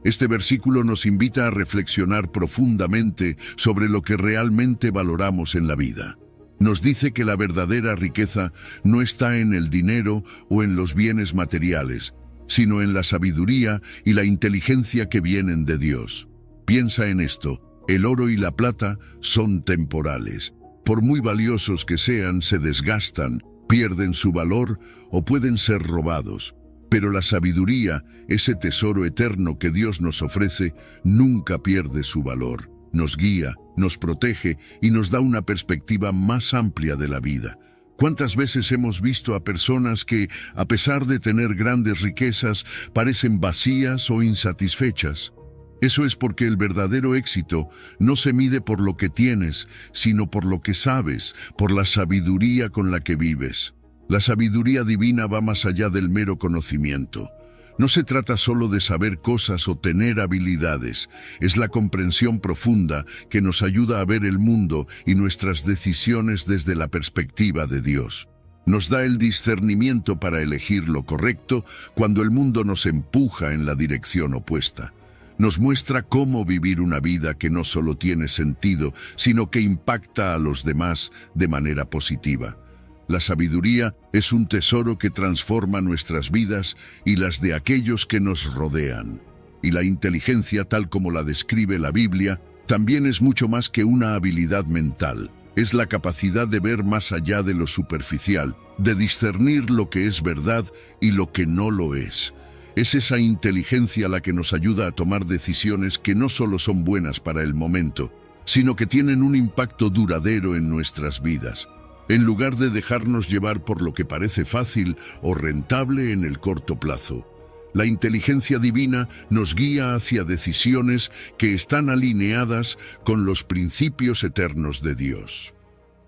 Este versículo nos invita a reflexionar profundamente sobre lo que realmente valoramos en la vida. Nos dice que la verdadera riqueza no está en el dinero o en los bienes materiales, sino en la sabiduría y la inteligencia que vienen de Dios. Piensa en esto. El oro y la plata son temporales. Por muy valiosos que sean, se desgastan, pierden su valor o pueden ser robados. Pero la sabiduría, ese tesoro eterno que Dios nos ofrece, nunca pierde su valor. Nos guía, nos protege y nos da una perspectiva más amplia de la vida. ¿Cuántas veces hemos visto a personas que, a pesar de tener grandes riquezas, parecen vacías o insatisfechas? Eso es porque el verdadero éxito no se mide por lo que tienes, sino por lo que sabes, por la sabiduría con la que vives. La sabiduría divina va más allá del mero conocimiento. No se trata solo de saber cosas o tener habilidades, es la comprensión profunda que nos ayuda a ver el mundo y nuestras decisiones desde la perspectiva de Dios. Nos da el discernimiento para elegir lo correcto cuando el mundo nos empuja en la dirección opuesta. Nos muestra cómo vivir una vida que no solo tiene sentido, sino que impacta a los demás de manera positiva. La sabiduría es un tesoro que transforma nuestras vidas y las de aquellos que nos rodean. Y la inteligencia, tal como la describe la Biblia, también es mucho más que una habilidad mental. Es la capacidad de ver más allá de lo superficial, de discernir lo que es verdad y lo que no lo es. Es esa inteligencia la que nos ayuda a tomar decisiones que no solo son buenas para el momento, sino que tienen un impacto duradero en nuestras vidas. En lugar de dejarnos llevar por lo que parece fácil o rentable en el corto plazo. La inteligencia divina nos guía hacia decisiones que están alineadas con los principios eternos de Dios.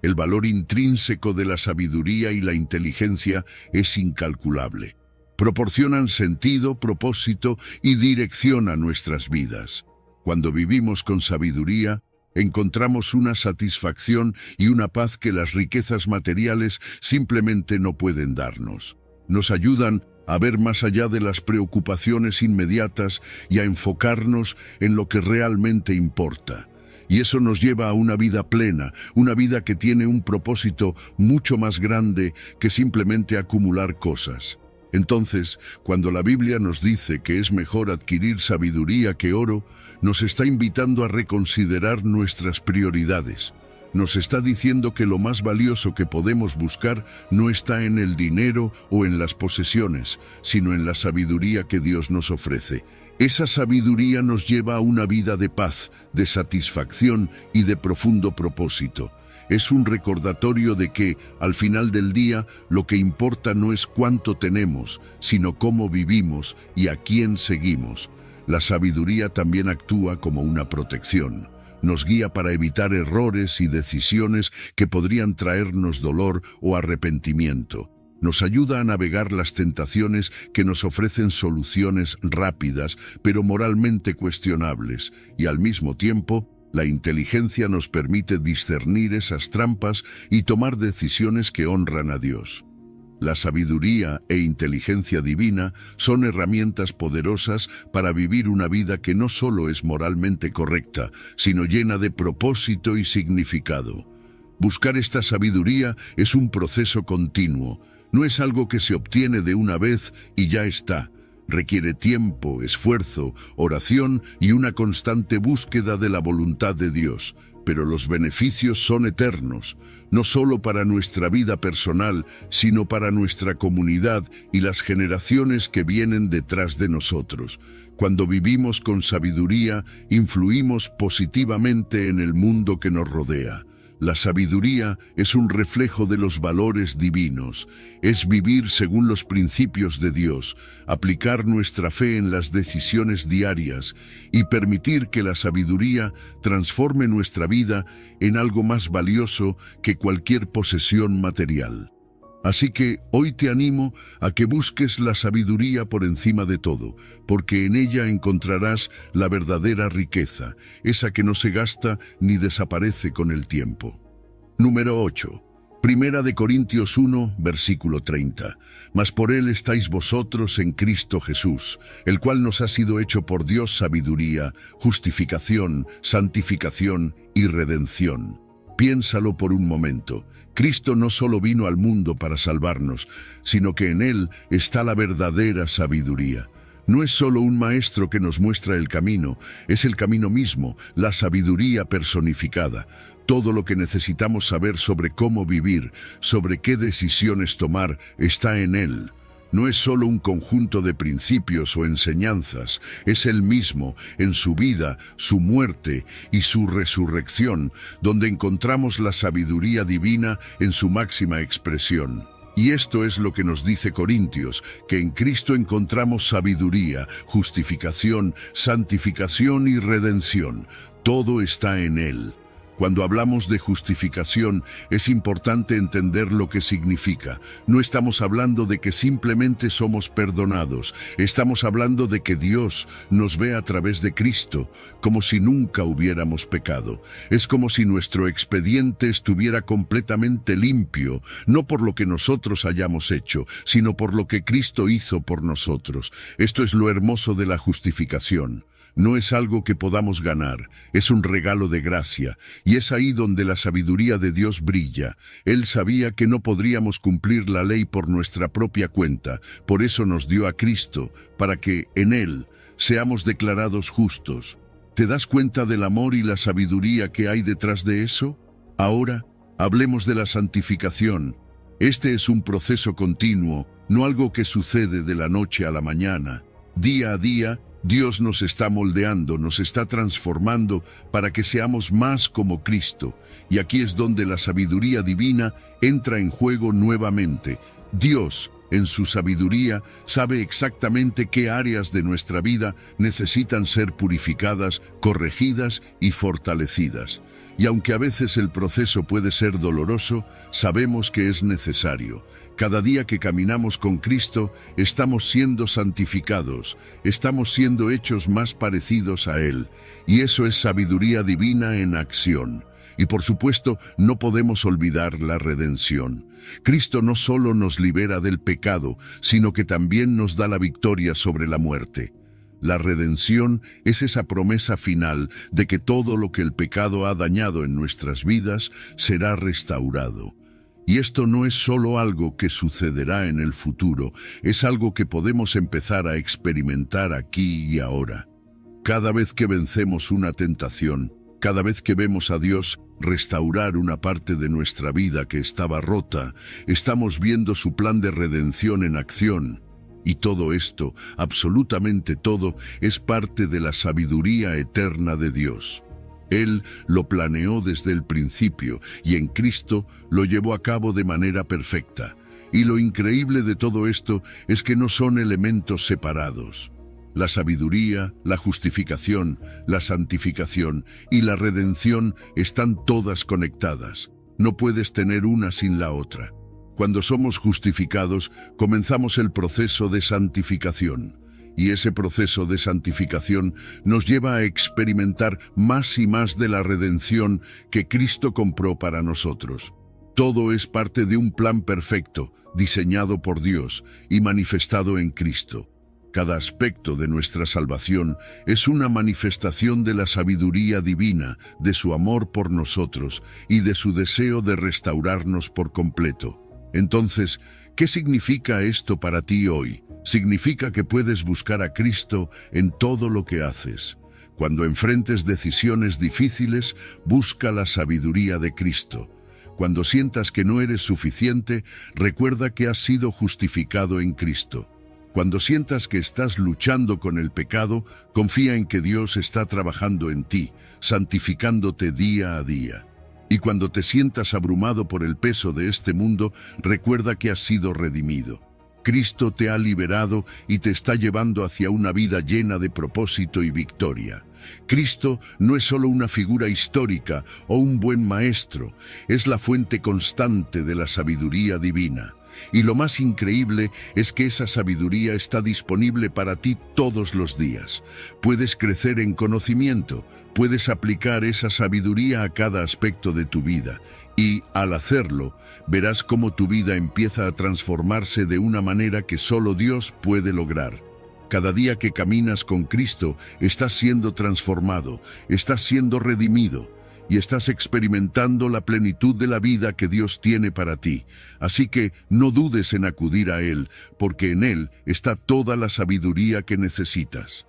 El valor intrínseco de la sabiduría y la inteligencia es incalculable. Proporcionan sentido, propósito y dirección a nuestras vidas. Cuando vivimos con sabiduría, encontramos una satisfacción y una paz que las riquezas materiales simplemente no pueden darnos. Nos ayudan a ver más allá de las preocupaciones inmediatas y a enfocarnos en lo que realmente importa. Y eso nos lleva a una vida plena, una vida que tiene un propósito mucho más grande que simplemente acumular cosas. Entonces, cuando la Biblia nos dice que es mejor adquirir sabiduría que oro, nos está invitando a reconsiderar nuestras prioridades. Nos está diciendo que lo más valioso que podemos buscar no está en el dinero o en las posesiones, sino en la sabiduría que Dios nos ofrece. Esa sabiduría nos lleva a una vida de paz, de satisfacción y de profundo propósito. Es un recordatorio de que, al final del día, lo que importa no es cuánto tenemos, sino cómo vivimos y a quién seguimos. La sabiduría también actúa como una protección. Nos guía para evitar errores y decisiones que podrían traernos dolor o arrepentimiento. Nos ayuda a navegar las tentaciones que nos ofrecen soluciones rápidas, pero moralmente cuestionables, y al mismo tiempo, la inteligencia nos permite discernir esas trampas y tomar decisiones que honran a Dios. La sabiduría e inteligencia divina son herramientas poderosas para vivir una vida que no solo es moralmente correcta, sino llena de propósito y significado. Buscar esta sabiduría es un proceso continuo, no es algo que se obtiene de una vez y ya está. Requiere tiempo, esfuerzo, oración y una constante búsqueda de la voluntad de Dios. Pero los beneficios son eternos, no solo para nuestra vida personal, sino para nuestra comunidad y las generaciones que vienen detrás de nosotros. Cuando vivimos con sabiduría, influimos positivamente en el mundo que nos rodea. La sabiduría es un reflejo de los valores divinos, es vivir según los principios de Dios, aplicar nuestra fe en las decisiones diarias y permitir que la sabiduría transforme nuestra vida en algo más valioso que cualquier posesión material. Así que hoy te animo a que busques la sabiduría por encima de todo, porque en ella encontrarás la verdadera riqueza, esa que no se gasta ni desaparece con el tiempo. Número 8. Primera de Corintios 1, versículo 30. Mas por él estáis vosotros en Cristo Jesús, el cual nos ha sido hecho por Dios sabiduría, justificación, santificación y redención. Piénsalo por un momento. Cristo no solo vino al mundo para salvarnos, sino que en él está la verdadera sabiduría. No es solo un maestro que nos muestra el camino, es el camino mismo, la sabiduría personificada. Todo lo que necesitamos saber sobre cómo vivir, sobre qué decisiones tomar, está en él. No es solo un conjunto de principios o enseñanzas, es él mismo, en su vida, su muerte y su resurrección, donde encontramos la sabiduría divina en su máxima expresión. Y esto es lo que nos dice Corintios, que en Cristo encontramos sabiduría, justificación, santificación y redención. Todo está en él. Cuando hablamos de justificación, es importante entender lo que significa. No estamos hablando de que simplemente somos perdonados. Estamos hablando de que Dios nos ve a través de Cristo, como si nunca hubiéramos pecado. Es como si nuestro expediente estuviera completamente limpio, no por lo que nosotros hayamos hecho, sino por lo que Cristo hizo por nosotros. Esto es lo hermoso de la justificación. No es algo que podamos ganar, es un regalo de gracia, y es ahí donde la sabiduría de Dios brilla. Él sabía que no podríamos cumplir la ley por nuestra propia cuenta, por eso nos dio a Cristo, para que, en Él, seamos declarados justos. ¿Te das cuenta del amor y la sabiduría que hay detrás de eso? Ahora, hablemos de la santificación. Este es un proceso continuo, no algo que sucede de la noche a la mañana. Día a día, Dios nos está moldeando, nos está transformando para que seamos más como Cristo. Y aquí es donde la sabiduría divina entra en juego nuevamente. Dios, en su sabiduría, sabe exactamente qué áreas de nuestra vida necesitan ser purificadas, corregidas y fortalecidas. Y aunque a veces el proceso puede ser doloroso, sabemos que es necesario. Cada día que caminamos con Cristo, estamos siendo santificados, estamos siendo hechos más parecidos a Él. Y eso es sabiduría divina en acción. Y por supuesto, no podemos olvidar la redención. Cristo no solo nos libera del pecado, sino que también nos da la victoria sobre la muerte. La redención es esa promesa final de que todo lo que el pecado ha dañado en nuestras vidas será restaurado. Y esto no es solo algo que sucederá en el futuro, es algo que podemos empezar a experimentar aquí y ahora. Cada vez que vencemos una tentación, cada vez que vemos a Dios restaurar una parte de nuestra vida que estaba rota, estamos viendo su plan de redención en acción. Y todo esto, absolutamente todo, es parte de la sabiduría eterna de Dios. Él lo planeó desde el principio y en Cristo lo llevó a cabo de manera perfecta. Y lo increíble de todo esto es que no son elementos separados. La sabiduría, la justificación, la santificación y la redención están todas conectadas. No puedes tener una sin la otra. Cuando somos justificados, comenzamos el proceso de santificación. Y ese proceso de santificación nos lleva a experimentar más y más de la redención que Cristo compró para nosotros. Todo es parte de un plan perfecto, diseñado por Dios y manifestado en Cristo. Cada aspecto de nuestra salvación es una manifestación de la sabiduría divina, de su amor por nosotros y de su deseo de restaurarnos por completo. Entonces, ¿qué significa esto para ti hoy? Significa que puedes buscar a Cristo en todo lo que haces. Cuando enfrentes decisiones difíciles, busca la sabiduría de Cristo. Cuando sientas que no eres suficiente, recuerda que has sido justificado en Cristo. Cuando sientas que estás luchando con el pecado, confía en que Dios está trabajando en ti, santificándote día a día. Y cuando te sientas abrumado por el peso de este mundo, recuerda que has sido redimido. Cristo te ha liberado y te está llevando hacia una vida llena de propósito y victoria. Cristo no es solo una figura histórica o un buen maestro, es la fuente constante de la sabiduría divina. Y lo más increíble es que esa sabiduría está disponible para ti todos los días. Puedes crecer en conocimiento, puedes aplicar esa sabiduría a cada aspecto de tu vida. Y, al hacerlo, verás cómo tu vida empieza a transformarse de una manera que solo Dios puede lograr. Cada día que caminas con Cristo, estás siendo transformado, estás siendo redimido y estás experimentando la plenitud de la vida que Dios tiene para ti. Así que no dudes en acudir a Él, porque en Él está toda la sabiduría que necesitas.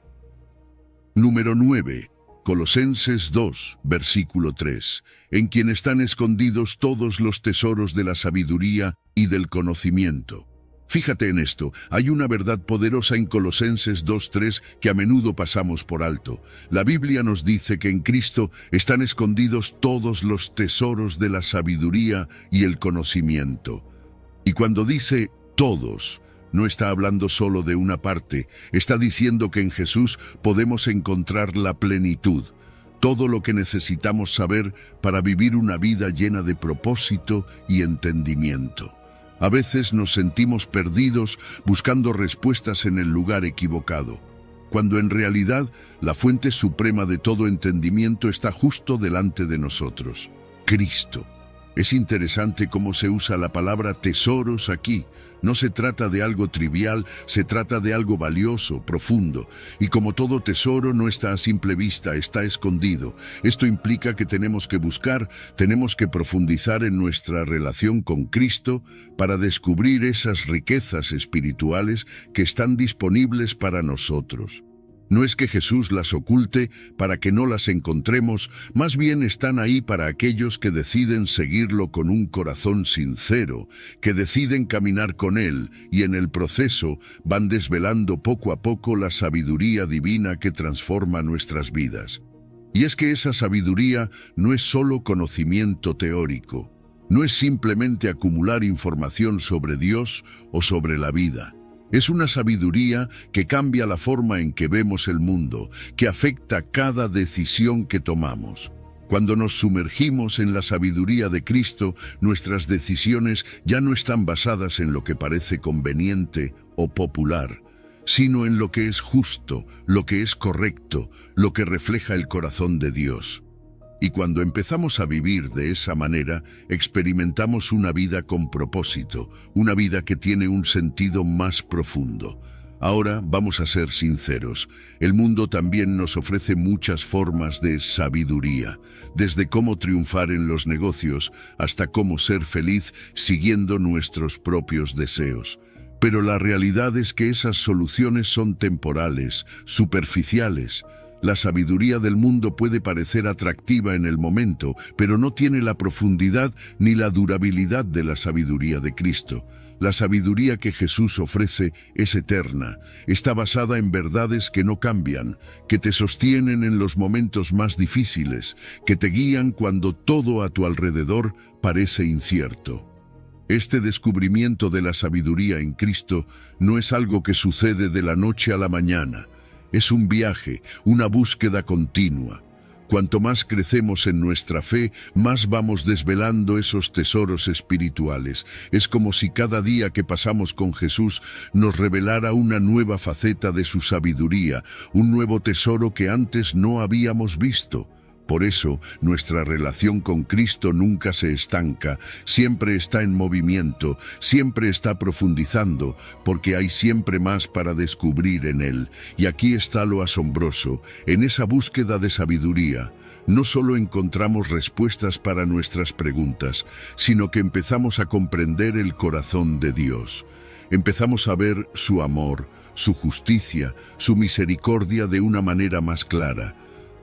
Número 9. Colosenses 2, versículo 3. En quien están escondidos todos los tesoros de la sabiduría y del conocimiento. Fíjate en esto, hay una verdad poderosa en Colosenses 2:3 que a menudo pasamos por alto. La Biblia nos dice que en Cristo están escondidos todos los tesoros de la sabiduría y el conocimiento. Y cuando dice todos, no está hablando solo de una parte, está diciendo que en Jesús podemos encontrar la plenitud, todo lo que necesitamos saber para vivir una vida llena de propósito y entendimiento. A veces nos sentimos perdidos buscando respuestas en el lugar equivocado, cuando en realidad la fuente suprema de todo entendimiento está justo delante de nosotros, Cristo. Es interesante cómo se usa la palabra tesoros aquí. No se trata de algo trivial, se trata de algo valioso, profundo. Y como todo tesoro no está a simple vista, está escondido. Esto implica que tenemos que buscar, tenemos que profundizar en nuestra relación con Cristo para descubrir esas riquezas espirituales que están disponibles para nosotros. No es que Jesús las oculte para que no las encontremos, más bien están ahí para aquellos que deciden seguirlo con un corazón sincero, que deciden caminar con Él y en el proceso van desvelando poco a poco la sabiduría divina que transforma nuestras vidas. Y es que esa sabiduría no es solo conocimiento teórico, no es simplemente acumular información sobre Dios o sobre la vida. Es una sabiduría que cambia la forma en que vemos el mundo, que afecta cada decisión que tomamos. Cuando nos sumergimos en la sabiduría de Cristo, nuestras decisiones ya no están basadas en lo que parece conveniente o popular, sino en lo que es justo, lo que es correcto, lo que refleja el corazón de Dios. Y cuando empezamos a vivir de esa manera, experimentamos una vida con propósito, una vida que tiene un sentido más profundo. Ahora vamos a ser sinceros, el mundo también nos ofrece muchas formas de sabiduría, desde cómo triunfar en los negocios hasta cómo ser feliz siguiendo nuestros propios deseos. Pero la realidad es que esas soluciones son temporales, superficiales. La sabiduría del mundo puede parecer atractiva en el momento, pero no tiene la profundidad ni la durabilidad de la sabiduría de Cristo. La sabiduría que Jesús ofrece es eterna, está basada en verdades que no cambian, que te sostienen en los momentos más difíciles, que te guían cuando todo a tu alrededor parece incierto. Este descubrimiento de la sabiduría en Cristo no es algo que sucede de la noche a la mañana. Es un viaje, una búsqueda continua. Cuanto más crecemos en nuestra fe, más vamos desvelando esos tesoros espirituales. Es como si cada día que pasamos con Jesús nos revelara una nueva faceta de su sabiduría, un nuevo tesoro que antes no habíamos visto. Por eso, nuestra relación con Cristo nunca se estanca, siempre está en movimiento, siempre está profundizando, porque hay siempre más para descubrir en Él. Y aquí está lo asombroso, en esa búsqueda de sabiduría, no solo encontramos respuestas para nuestras preguntas, sino que empezamos a comprender el corazón de Dios. Empezamos a ver su amor, su justicia, su misericordia de una manera más clara.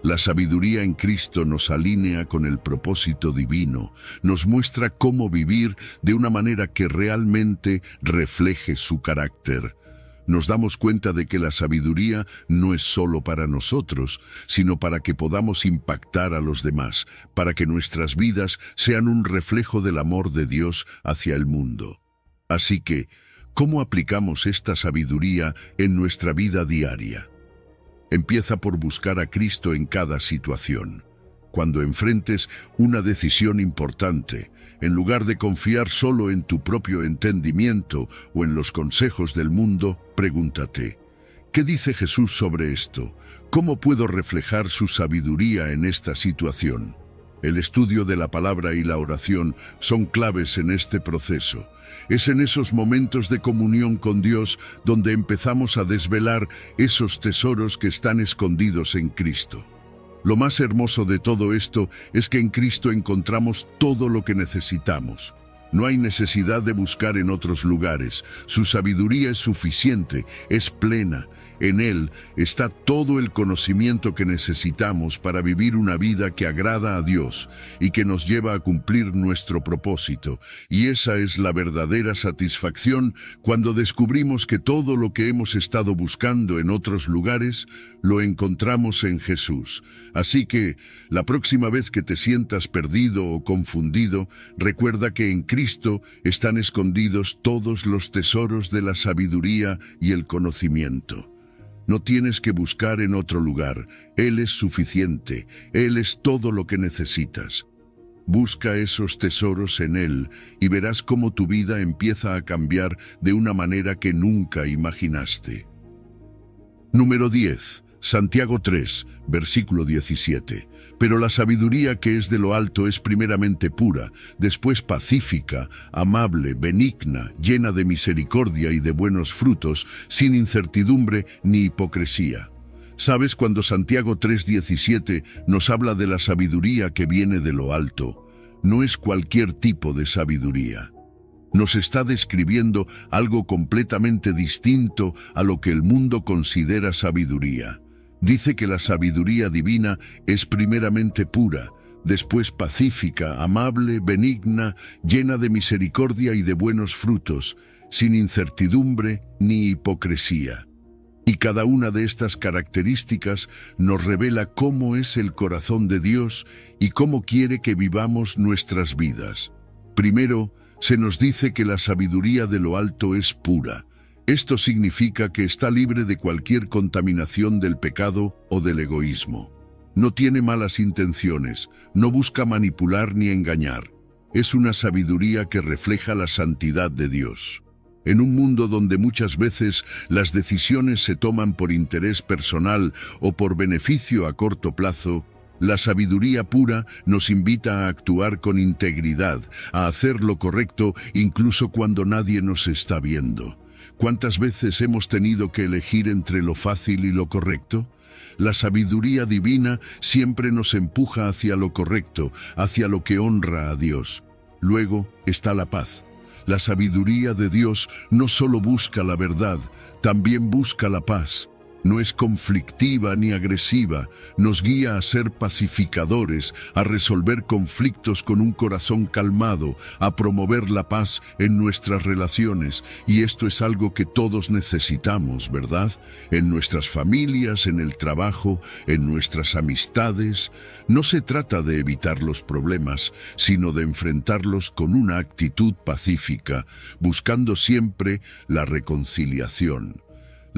La sabiduría en Cristo nos alinea con el propósito divino, nos muestra cómo vivir de una manera que realmente refleje su carácter. Nos damos cuenta de que la sabiduría no es solo para nosotros, sino para que podamos impactar a los demás, para que nuestras vidas sean un reflejo del amor de Dios hacia el mundo. Así que, ¿cómo aplicamos esta sabiduría en nuestra vida diaria? Empieza por buscar a Cristo en cada situación. Cuando enfrentes una decisión importante, En lugar de confiar solo en tu propio entendimiento o en los consejos del mundo, pregúntate, ¿qué dice Jesús sobre esto? ¿Cómo puedo reflejar su sabiduría en esta situación? El estudio de la palabra y la oración son claves en este proceso. Es en esos momentos de comunión con Dios donde empezamos a desvelar esos tesoros que están escondidos en Cristo. Lo más hermoso de todo esto es que en Cristo encontramos todo lo que necesitamos. No hay necesidad de buscar en otros lugares. Su sabiduría es suficiente, es plena. En Él está todo el conocimiento que necesitamos para vivir una vida que agrada a Dios y que nos lleva a cumplir nuestro propósito. Y esa es la verdadera satisfacción cuando descubrimos que todo lo que hemos estado buscando en otros lugares lo encontramos en Jesús. Así que, la próxima vez que te sientas perdido o confundido, recuerda que en Cristo están escondidos todos los tesoros de la sabiduría y el conocimiento. No tienes que buscar en otro lugar. Él es suficiente. Él es todo lo que necesitas. Busca esos tesoros en Él y verás cómo tu vida empieza a cambiar de una manera que nunca imaginaste. Número 10. Santiago 3, versículo 17. Pero la sabiduría que es de lo alto es primeramente pura, después pacífica, amable, benigna, llena de misericordia y de buenos frutos, sin incertidumbre ni hipocresía. ¿Sabes cuando Santiago 3:17 nos habla de la sabiduría que viene de lo alto? No es cualquier tipo de sabiduría. Nos está describiendo algo completamente distinto a lo que el mundo considera sabiduría. Dice que la sabiduría divina es primeramente pura, después pacífica, amable, benigna, llena de misericordia y de buenos frutos, sin incertidumbre ni hipocresía. Y cada una de estas características nos revela cómo es el corazón de Dios y cómo quiere que vivamos nuestras vidas. Primero, se nos dice que la sabiduría de lo alto es pura. Esto significa que está libre de cualquier contaminación del pecado o del egoísmo. No tiene malas intenciones, no busca manipular ni engañar. Es una sabiduría que refleja la santidad de Dios. En un mundo donde muchas veces las decisiones se toman por interés personal o por beneficio a corto plazo, la sabiduría pura nos invita a actuar con integridad, a hacer lo correcto incluso cuando nadie nos está viendo. ¿Cuántas veces hemos tenido que elegir entre lo fácil y lo correcto? La sabiduría divina siempre nos empuja hacia lo correcto, hacia lo que honra a Dios. Luego está la paz. La sabiduría de Dios no solo busca la verdad, también busca la paz. No es conflictiva ni agresiva, nos guía a ser pacificadores, a resolver conflictos con un corazón calmado, a promover la paz en nuestras relaciones, y esto es algo que todos necesitamos, ¿verdad? En nuestras familias, en el trabajo, en nuestras amistades. No se trata de evitar los problemas, sino de enfrentarlos con una actitud pacífica, buscando siempre la reconciliación.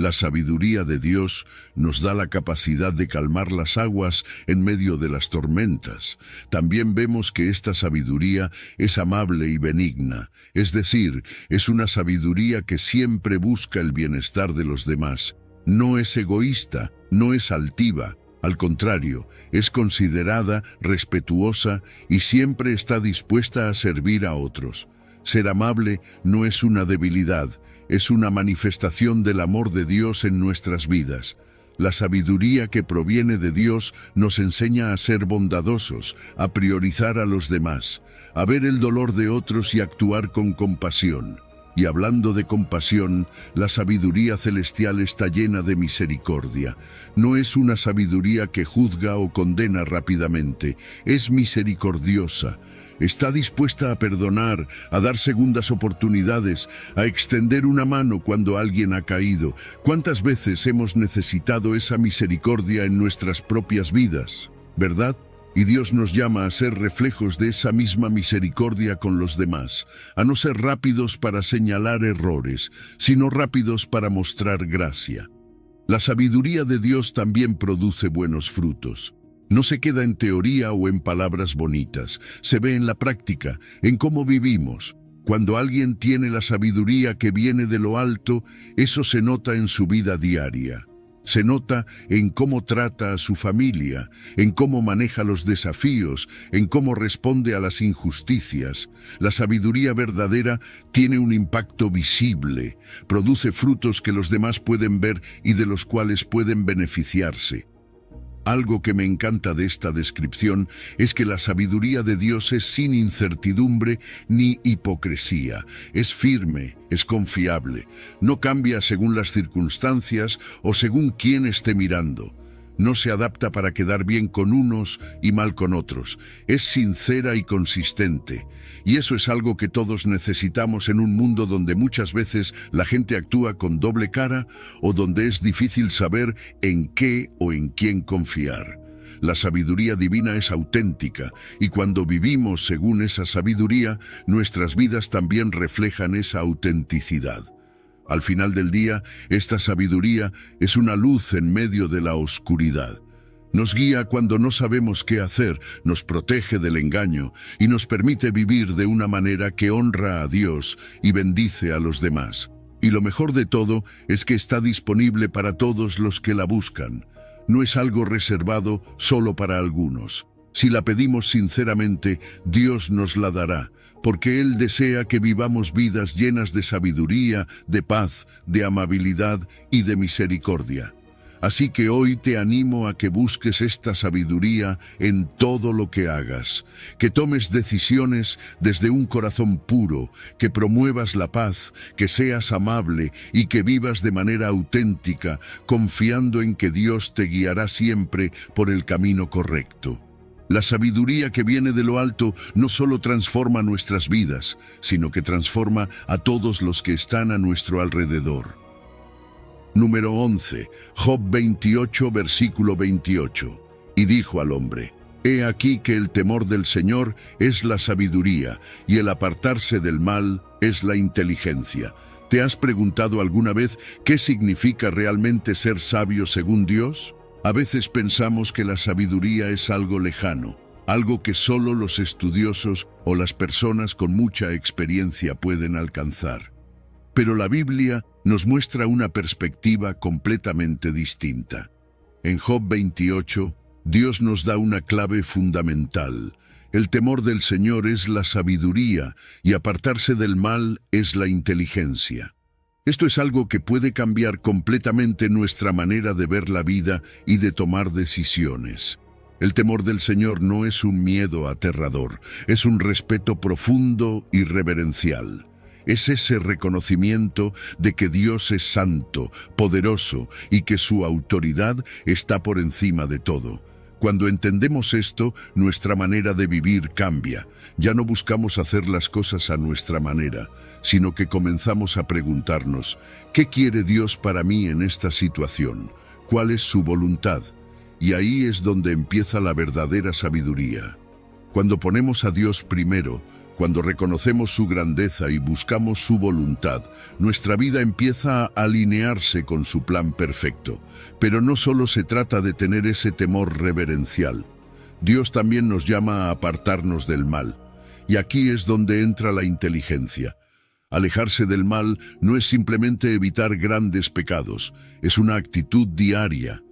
La sabiduría de Dios nos da la capacidad de calmar las aguas en medio de las tormentas. También vemos que esta sabiduría es amable y benigna, es decir, es una sabiduría que siempre busca el bienestar de los demás. No es egoísta, no es altiva. Al contrario, es considerada, respetuosa y siempre está dispuesta a servir a otros. Ser amable no es una debilidad, es una manifestación del amor de Dios en nuestras vidas. La sabiduría que proviene de Dios nos enseña a ser bondadosos, a priorizar a los demás, a ver el dolor de otros y actuar con compasión. Y hablando de compasión, la sabiduría celestial está llena de misericordia. No es una sabiduría que juzga o condena rápidamente, es misericordiosa. Está dispuesta a perdonar, a dar segundas oportunidades, a extender una mano cuando alguien ha caído. ¿Cuántas veces hemos necesitado esa misericordia en nuestras propias vidas? ¿Verdad? Y Dios nos llama a ser reflejos de esa misma misericordia con los demás, a no ser rápidos para señalar errores, sino rápidos para mostrar gracia. La sabiduría de Dios también produce buenos frutos. No se queda en teoría o en palabras bonitas, se ve en la práctica, en cómo vivimos. Cuando alguien tiene la sabiduría que viene de lo alto, eso se nota en su vida diaria. Se nota en cómo trata a su familia, en cómo maneja los desafíos, en cómo responde a las injusticias. La sabiduría verdadera tiene un impacto visible, produce frutos que los demás pueden ver y de los cuales pueden beneficiarse. Algo que me encanta de esta descripción es que la sabiduría de Dios es sin incertidumbre ni hipocresía. Es firme, es confiable, no cambia según las circunstancias o según quién esté mirando. No se adapta para quedar bien con unos y mal con otros. Es sincera y consistente. Y eso es algo que todos necesitamos en un mundo donde muchas veces la gente actúa con doble cara o donde es difícil saber en qué o en quién confiar. La sabiduría divina es auténtica y cuando vivimos según esa sabiduría, nuestras vidas también reflejan esa autenticidad. Al final del día, esta sabiduría es una luz en medio de la oscuridad. Nos guía cuando no sabemos qué hacer, nos protege del engaño y nos permite vivir de una manera que honra a Dios y bendice a los demás. Y lo mejor de todo es que está disponible para todos los que la buscan. No es algo reservado solo para algunos. Si la pedimos sinceramente, Dios nos la dará, porque Él desea que vivamos vidas llenas de sabiduría, de paz, de amabilidad y de misericordia. Así que hoy te animo a que busques esta sabiduría en todo lo que hagas, que tomes decisiones desde un corazón puro, que promuevas la paz, que seas amable y que vivas de manera auténtica, confiando en que Dios te guiará siempre por el camino correcto. La sabiduría que viene de lo alto no solo transforma nuestras vidas, sino que transforma a todos los que están a nuestro alrededor. Número 11. Job 28, versículo 28. Y dijo al hombre: He aquí que el temor del Señor es la sabiduría, y el apartarse del mal es la inteligencia. ¿Te has preguntado alguna vez qué significa realmente ser sabio según Dios? A veces pensamos que la sabiduría es algo lejano, algo que solo los estudiosos o las personas con mucha experiencia pueden alcanzar. Pero la Biblia nos muestra una perspectiva completamente distinta. En Job 28, Dios nos da una clave fundamental. El temor del Señor es la sabiduría y apartarse del mal es la inteligencia. Esto es algo que puede cambiar completamente nuestra manera de ver la vida y de tomar decisiones. El temor del Señor no es un miedo aterrador, es un respeto profundo y reverencial. Es ese reconocimiento de que Dios es santo, poderoso y que su autoridad está por encima de todo. Cuando entendemos esto, nuestra manera de vivir cambia. Ya no buscamos hacer las cosas a nuestra manera, sino que comenzamos a preguntarnos: ¿qué quiere Dios para mí en esta situación? ¿Cuál es su voluntad? Y ahí es donde empieza la verdadera sabiduría. Cuando ponemos a Dios primero, cuando reconocemos su grandeza y buscamos su voluntad, nuestra vida empieza a alinearse con su plan perfecto. Pero no solo se trata de tener ese temor reverencial. Dios también nos llama a apartarnos del mal. Y aquí es donde entra la inteligencia. Alejarse del mal no es simplemente evitar grandes pecados, es una actitud diaria.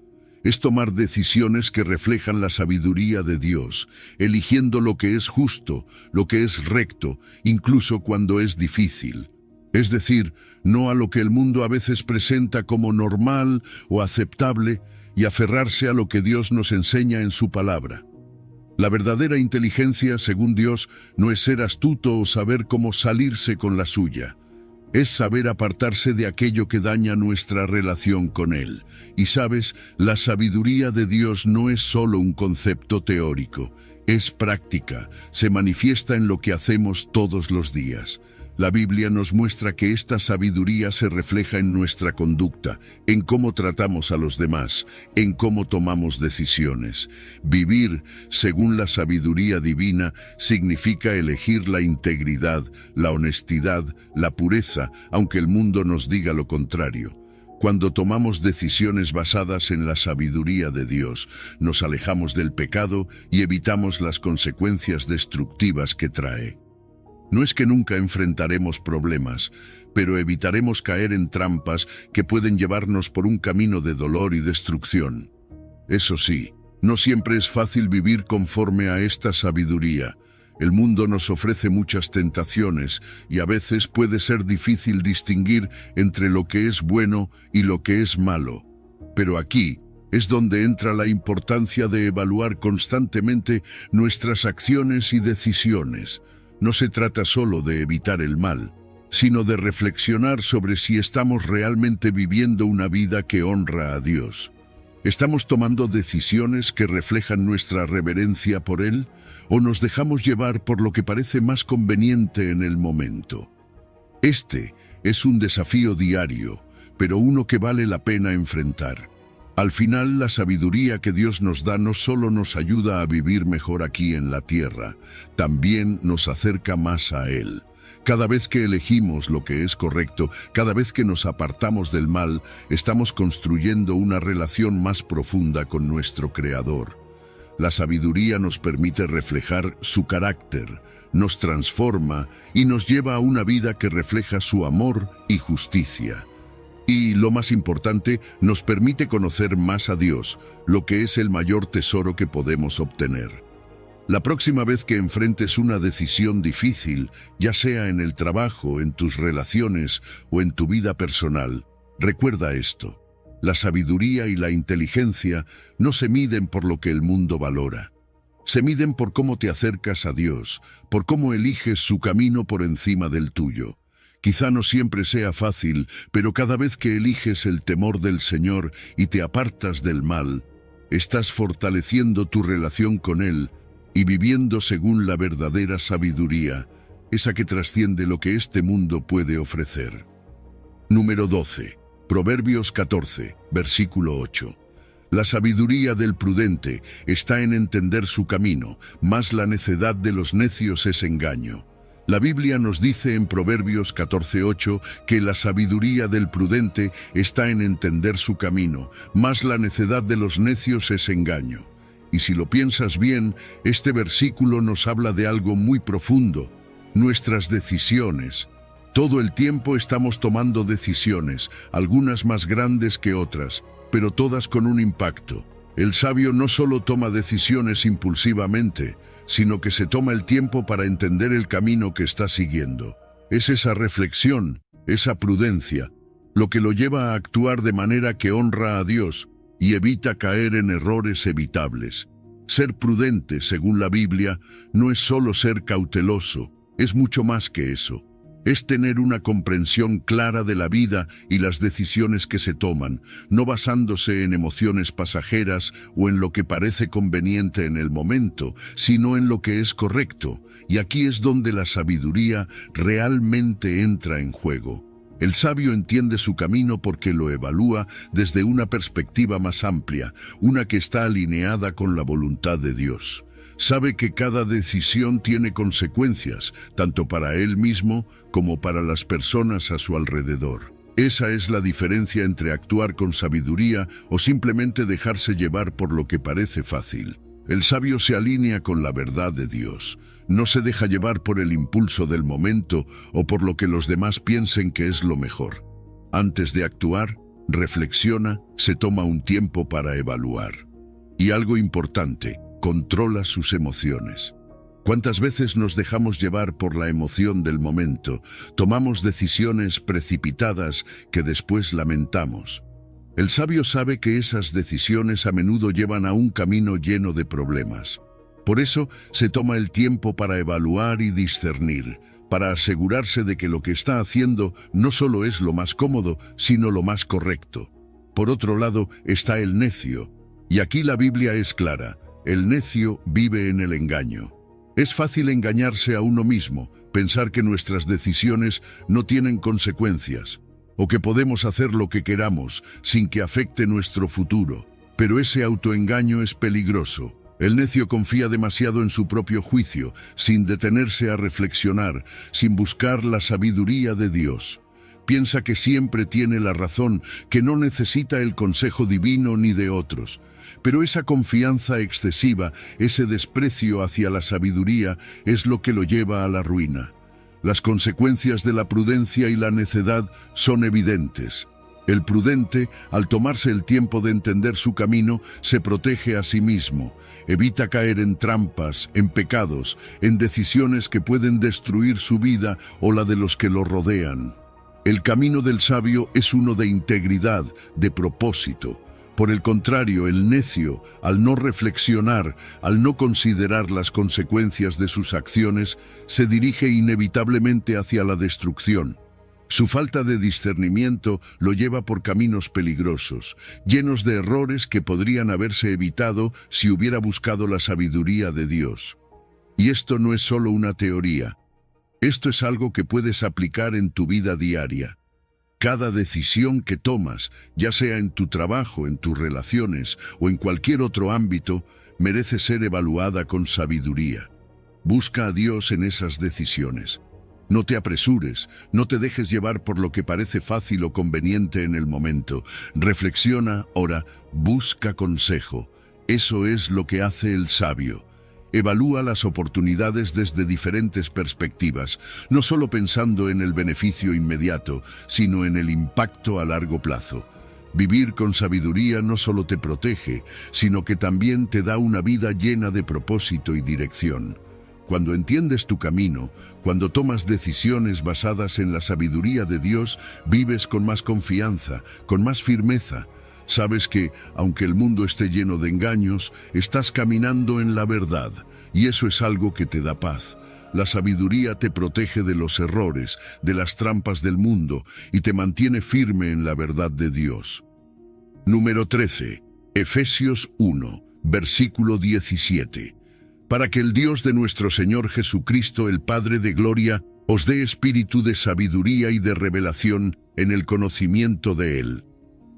Es tomar decisiones que reflejan la sabiduría de Dios, eligiendo lo que es justo, lo que es recto, incluso cuando es difícil. Es decir, no a lo que el mundo a veces presenta como normal o aceptable, y aferrarse a lo que Dios nos enseña en su palabra. La verdadera inteligencia, según Dios, no es ser astuto o saber cómo salirse con la suya. Es saber apartarse de aquello que daña nuestra relación con Él. Y sabes, la sabiduría de Dios no es solo un concepto teórico, es práctica, se manifiesta en lo que hacemos todos los días. La Biblia nos muestra que esta sabiduría se refleja en nuestra conducta, en cómo tratamos a los demás, en cómo tomamos decisiones. Vivir según la sabiduría divina significa elegir la integridad, la honestidad, la pureza, aunque el mundo nos diga lo contrario. Cuando tomamos decisiones basadas en la sabiduría de Dios, nos alejamos del pecado y evitamos las consecuencias destructivas que trae. No es que nunca enfrentaremos problemas, pero evitaremos caer en trampas que pueden llevarnos por un camino de dolor y destrucción. Eso sí, no siempre es fácil vivir conforme a esta sabiduría. El mundo nos ofrece muchas tentaciones y a veces puede ser difícil distinguir entre lo que es bueno y lo que es malo. Pero aquí es donde entra la importancia de evaluar constantemente nuestras acciones y decisiones. No se trata solo de evitar el mal, sino de reflexionar sobre si estamos realmente viviendo una vida que honra a Dios. ¿Estamos tomando decisiones que reflejan nuestra reverencia por Él o nos dejamos llevar por lo que parece más conveniente en el momento? Este es un desafío diario, pero uno que vale la pena enfrentar. Al final, la sabiduría que Dios nos da no solo nos ayuda a vivir mejor aquí en la tierra, también nos acerca más a Él. Cada vez que elegimos lo que es correcto, cada vez que nos apartamos del mal, estamos construyendo una relación más profunda con nuestro Creador. La sabiduría nos permite reflejar su carácter, nos transforma y nos lleva a una vida que refleja su amor y justicia. Y, lo más importante, nos permite conocer más a Dios, lo que es el mayor tesoro que podemos obtener. La próxima vez que enfrentes una decisión difícil, ya sea en el trabajo, en tus relaciones o en tu vida personal, recuerda esto: la sabiduría y la inteligencia no se miden por lo que el mundo valora. Se miden por cómo te acercas a Dios, por cómo eliges su camino por encima del tuyo. Quizá no siempre sea fácil, pero cada vez que eliges el temor del Señor y te apartas del mal, estás fortaleciendo tu relación con Él y viviendo según la verdadera sabiduría, esa que trasciende lo que este mundo puede ofrecer. Número 12. Proverbios 14, versículo 8. La sabiduría del prudente está en entender su camino, mas la necedad de los necios es engaño. La Biblia nos dice en Proverbios 14:8 que la sabiduría del prudente está en entender su camino, mas la necedad de los necios es engaño. Y si lo piensas bien, este versículo nos habla de algo muy profundo: nuestras decisiones. Todo el tiempo estamos tomando decisiones, algunas más grandes que otras, pero todas con un impacto. El sabio no solo toma decisiones impulsivamente, sino que se toma el tiempo para entender el camino que está siguiendo. Es esa reflexión, esa prudencia, lo que lo lleva a actuar de manera que honra a Dios y evita caer en errores evitables. Ser prudente, según la Biblia, no es solo ser cauteloso, es mucho más que eso. Es tener una comprensión clara de la vida y las decisiones que se toman, no basándose en emociones pasajeras o en lo que parece conveniente en el momento, sino en lo que es correcto. Y aquí es donde la sabiduría realmente entra en juego. El sabio entiende su camino porque lo evalúa desde una perspectiva más amplia, una que está alineada con la voluntad de Dios. Sabe que cada decisión tiene consecuencias, tanto para él mismo como para las personas a su alrededor. Esa es la diferencia entre actuar con sabiduría o simplemente dejarse llevar por lo que parece fácil. El sabio se alinea con la verdad de Dios. No se deja llevar por el impulso del momento o por lo que los demás piensen que es lo mejor. Antes de actuar, reflexiona, se toma un tiempo para evaluar. Y algo importante: controla sus emociones. ¿Cuántas veces nos dejamos llevar por la emoción del momento? Tomamos decisiones precipitadas que después lamentamos. El sabio sabe que esas decisiones a menudo llevan a un camino lleno de problemas. Por eso se toma el tiempo para evaluar y discernir, para asegurarse de que lo que está haciendo no solo es lo más cómodo, sino lo más correcto. Por otro lado está el necio, y aquí la Biblia es clara: el necio vive en el engaño. Es fácil engañarse a uno mismo, pensar que nuestras decisiones no tienen consecuencias, o que podemos hacer lo que queramos sin que afecte nuestro futuro. Pero ese autoengaño es peligroso. El necio confía demasiado en su propio juicio, sin detenerse a reflexionar, sin buscar la sabiduría de Dios. Piensa que siempre tiene la razón, que no necesita el consejo divino ni de otros. Pero esa confianza excesiva, ese desprecio hacia la sabiduría, es lo que lo lleva a la ruina. Las consecuencias de la prudencia y la necedad son evidentes. El prudente, al tomarse el tiempo de entender su camino, se protege a sí mismo, evita caer en trampas, en pecados, en decisiones que pueden destruir su vida o la de los que lo rodean. El camino del sabio es uno de integridad, de propósito. Por el contrario, el necio, al no reflexionar, al no considerar las consecuencias de sus acciones, se dirige inevitablemente hacia la destrucción. Su falta de discernimiento lo lleva por caminos peligrosos, llenos de errores que podrían haberse evitado si hubiera buscado la sabiduría de Dios. Y esto no es solo una teoría. Esto es algo que puedes aplicar en tu vida diaria. Cada decisión que tomas, ya sea en tu trabajo, en tus relaciones o en cualquier otro ámbito, merece ser evaluada con sabiduría. Busca a Dios en esas decisiones. No te apresures, no te dejes llevar por lo que parece fácil o conveniente en el momento. Reflexiona, ora, busca consejo. Eso es lo que hace el sabio. Evalúa las oportunidades desde diferentes perspectivas, no solo pensando en el beneficio inmediato, sino en el impacto a largo plazo. Vivir con sabiduría no solo te protege, sino que también te da una vida llena de propósito y dirección. Cuando entiendes tu camino, cuando tomas decisiones basadas en la sabiduría de Dios, vives con más confianza, con más firmeza. Sabes que, aunque el mundo esté lleno de engaños, estás caminando en la verdad, y eso es algo que te da paz. La sabiduría te protege de los errores, de las trampas del mundo, y te mantiene firme en la verdad de Dios. Número 13. Efesios 1, versículo 17. Para que el Dios de nuestro Señor Jesucristo, el Padre de gloria, os dé espíritu de sabiduría y de revelación en el conocimiento de Él.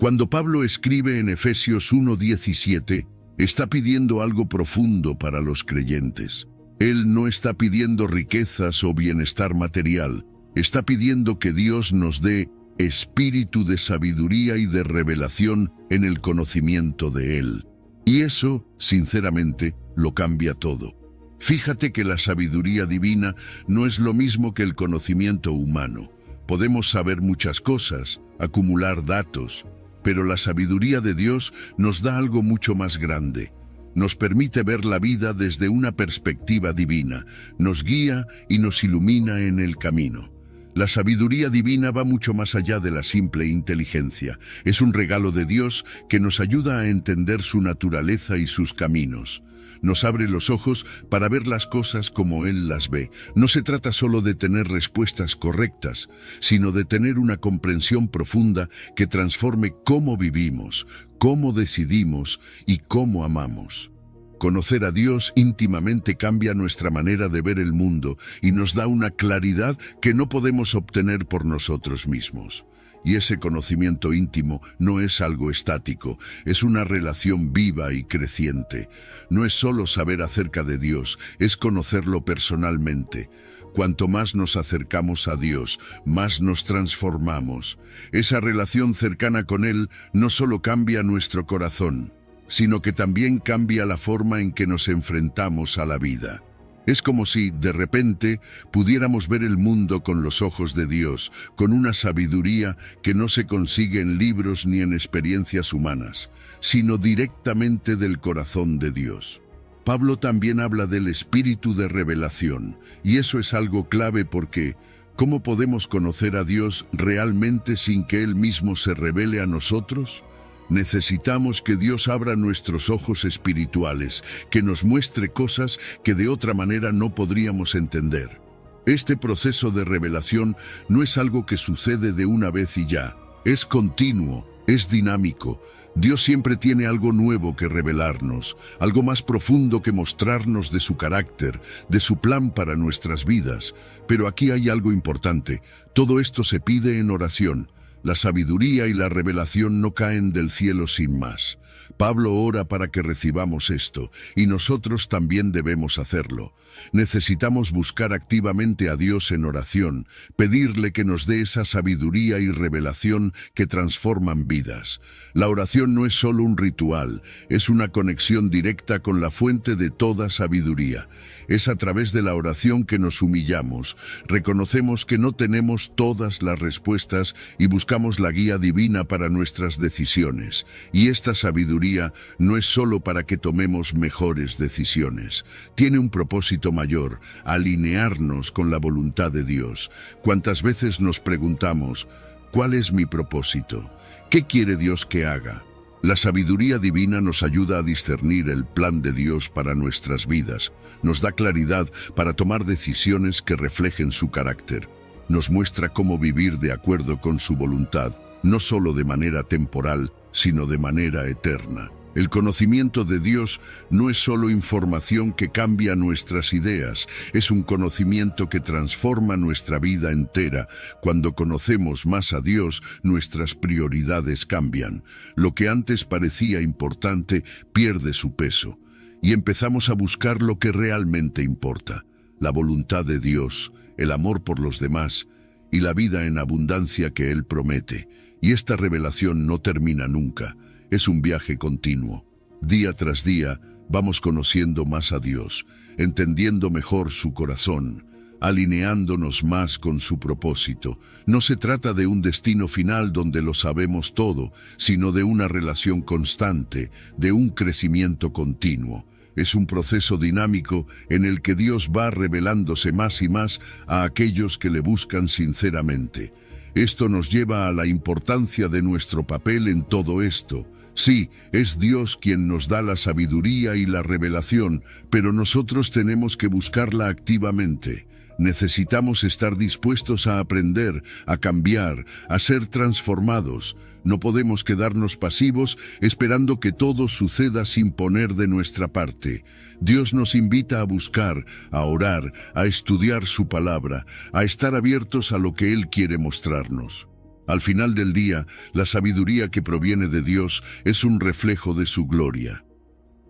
Cuando Pablo escribe en Efesios 1:17, está pidiendo algo profundo para los creyentes. Él no está pidiendo riquezas o bienestar material, está pidiendo que Dios nos dé espíritu de sabiduría y de revelación en el conocimiento de Él. Y eso, sinceramente, lo cambia todo. Fíjate que la sabiduría divina no es lo mismo que el conocimiento humano. Podemos saber muchas cosas, acumular datos, pero la sabiduría de Dios nos da algo mucho más grande. Nos permite ver la vida desde una perspectiva divina, nos guía y nos ilumina en el camino. La sabiduría divina va mucho más allá de la simple inteligencia. Es un regalo de Dios que nos ayuda a entender su naturaleza y sus caminos. Nos abre los ojos para ver las cosas como Él las ve. No se trata solo de tener respuestas correctas, sino de tener una comprensión profunda que transforme cómo vivimos, cómo decidimos y cómo amamos. Conocer a Dios íntimamente cambia nuestra manera de ver el mundo y nos da una claridad que no podemos obtener por nosotros mismos. Y ese conocimiento íntimo no es algo estático, es una relación viva y creciente. No es solo saber acerca de Dios, es conocerlo personalmente. Cuanto más nos acercamos a Dios, más nos transformamos. Esa relación cercana con Él no solo cambia nuestro corazón, sino que también cambia la forma en que nos enfrentamos a la vida. Es como si, de repente, pudiéramos ver el mundo con los ojos de Dios, con una sabiduría que no se consigue en libros ni en experiencias humanas, sino directamente del corazón de Dios. Pablo también habla del espíritu de revelación, y eso es algo clave porque, ¿cómo podemos conocer a Dios realmente sin que Él mismo se revele a nosotros? Necesitamos que Dios abra nuestros ojos espirituales, que nos muestre cosas que de otra manera no podríamos entender. Este proceso de revelación no es algo que sucede de una vez y ya. Es continuo, es dinámico. Dios siempre tiene algo nuevo que revelarnos, algo más profundo que mostrarnos de su carácter, de su plan para nuestras vidas. Pero aquí hay algo importante. Todo esto se pide en oración. La sabiduría y la revelación no caen del cielo sin más. Pablo ora para que recibamos esto, y nosotros también debemos hacerlo. Necesitamos buscar activamente a Dios en oración, pedirle que nos dé esa sabiduría y revelación que transforman vidas. La oración no es solo un ritual, es una conexión directa con la fuente de toda sabiduría. Es a través de la oración que nos humillamos, reconocemos que no tenemos todas las respuestas y buscamos la guía divina para nuestras decisiones. Y esta sabiduría no es solo para que tomemos mejores decisiones, tiene un propósito mayor, alinearnos con la voluntad de Dios. ¿Cuántas veces nos preguntamos, ¿cuál es mi propósito? ¿Qué quiere Dios que haga? La sabiduría divina nos ayuda a discernir el plan de Dios para nuestras vidas, nos da claridad para tomar decisiones que reflejen su carácter, nos muestra cómo vivir de acuerdo con su voluntad, no solo de manera temporal, sino de manera eterna. El conocimiento de Dios no es solo información que cambia nuestras ideas, es un conocimiento que transforma nuestra vida entera. Cuando conocemos más a Dios, nuestras prioridades cambian. Lo que antes parecía importante pierde su peso y empezamos a buscar lo que realmente importa: la voluntad de Dios, el amor por los demás y la vida en abundancia que Él promete. Y esta revelación no termina nunca. Es un viaje continuo. Día tras día vamos conociendo más a Dios, entendiendo mejor su corazón, alineándonos más con su propósito. No se trata de un destino final donde lo sabemos todo, sino de una relación constante, de un crecimiento continuo. Es un proceso dinámico en el que Dios va revelándose más y más a aquellos que le buscan sinceramente. Esto nos lleva a la importancia de nuestro papel en todo esto. Sí, es Dios quien nos da la sabiduría y la revelación, pero nosotros tenemos que buscarla activamente. Necesitamos estar dispuestos a aprender, a cambiar, a ser transformados. No podemos quedarnos pasivos esperando que todo suceda sin poner de nuestra parte. Dios nos invita a buscar, a orar, a estudiar su palabra, a estar abiertos a lo que Él quiere mostrarnos. Al final del día, la sabiduría que proviene de Dios es un reflejo de su gloria.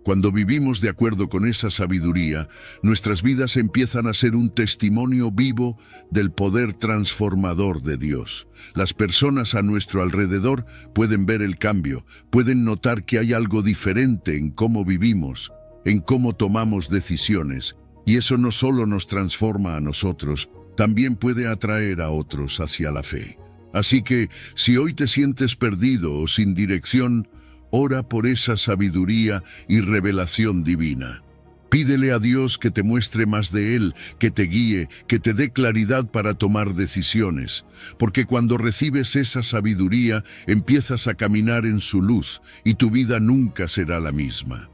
Cuando vivimos de acuerdo con esa sabiduría, nuestras vidas empiezan a ser un testimonio vivo del poder transformador de Dios. Las personas a nuestro alrededor pueden ver el cambio, pueden notar que hay algo diferente en cómo vivimos, en cómo tomamos decisiones, y eso no solo nos transforma a nosotros, también puede atraer a otros hacia la fe. Así que, si hoy te sientes perdido o sin dirección, ora por esa sabiduría y revelación divina. Pídele a Dios que te muestre más de Él, que te guíe, que te dé claridad para tomar decisiones, porque cuando recibes esa sabiduría, empiezas a caminar en su luz y tu vida nunca será la misma.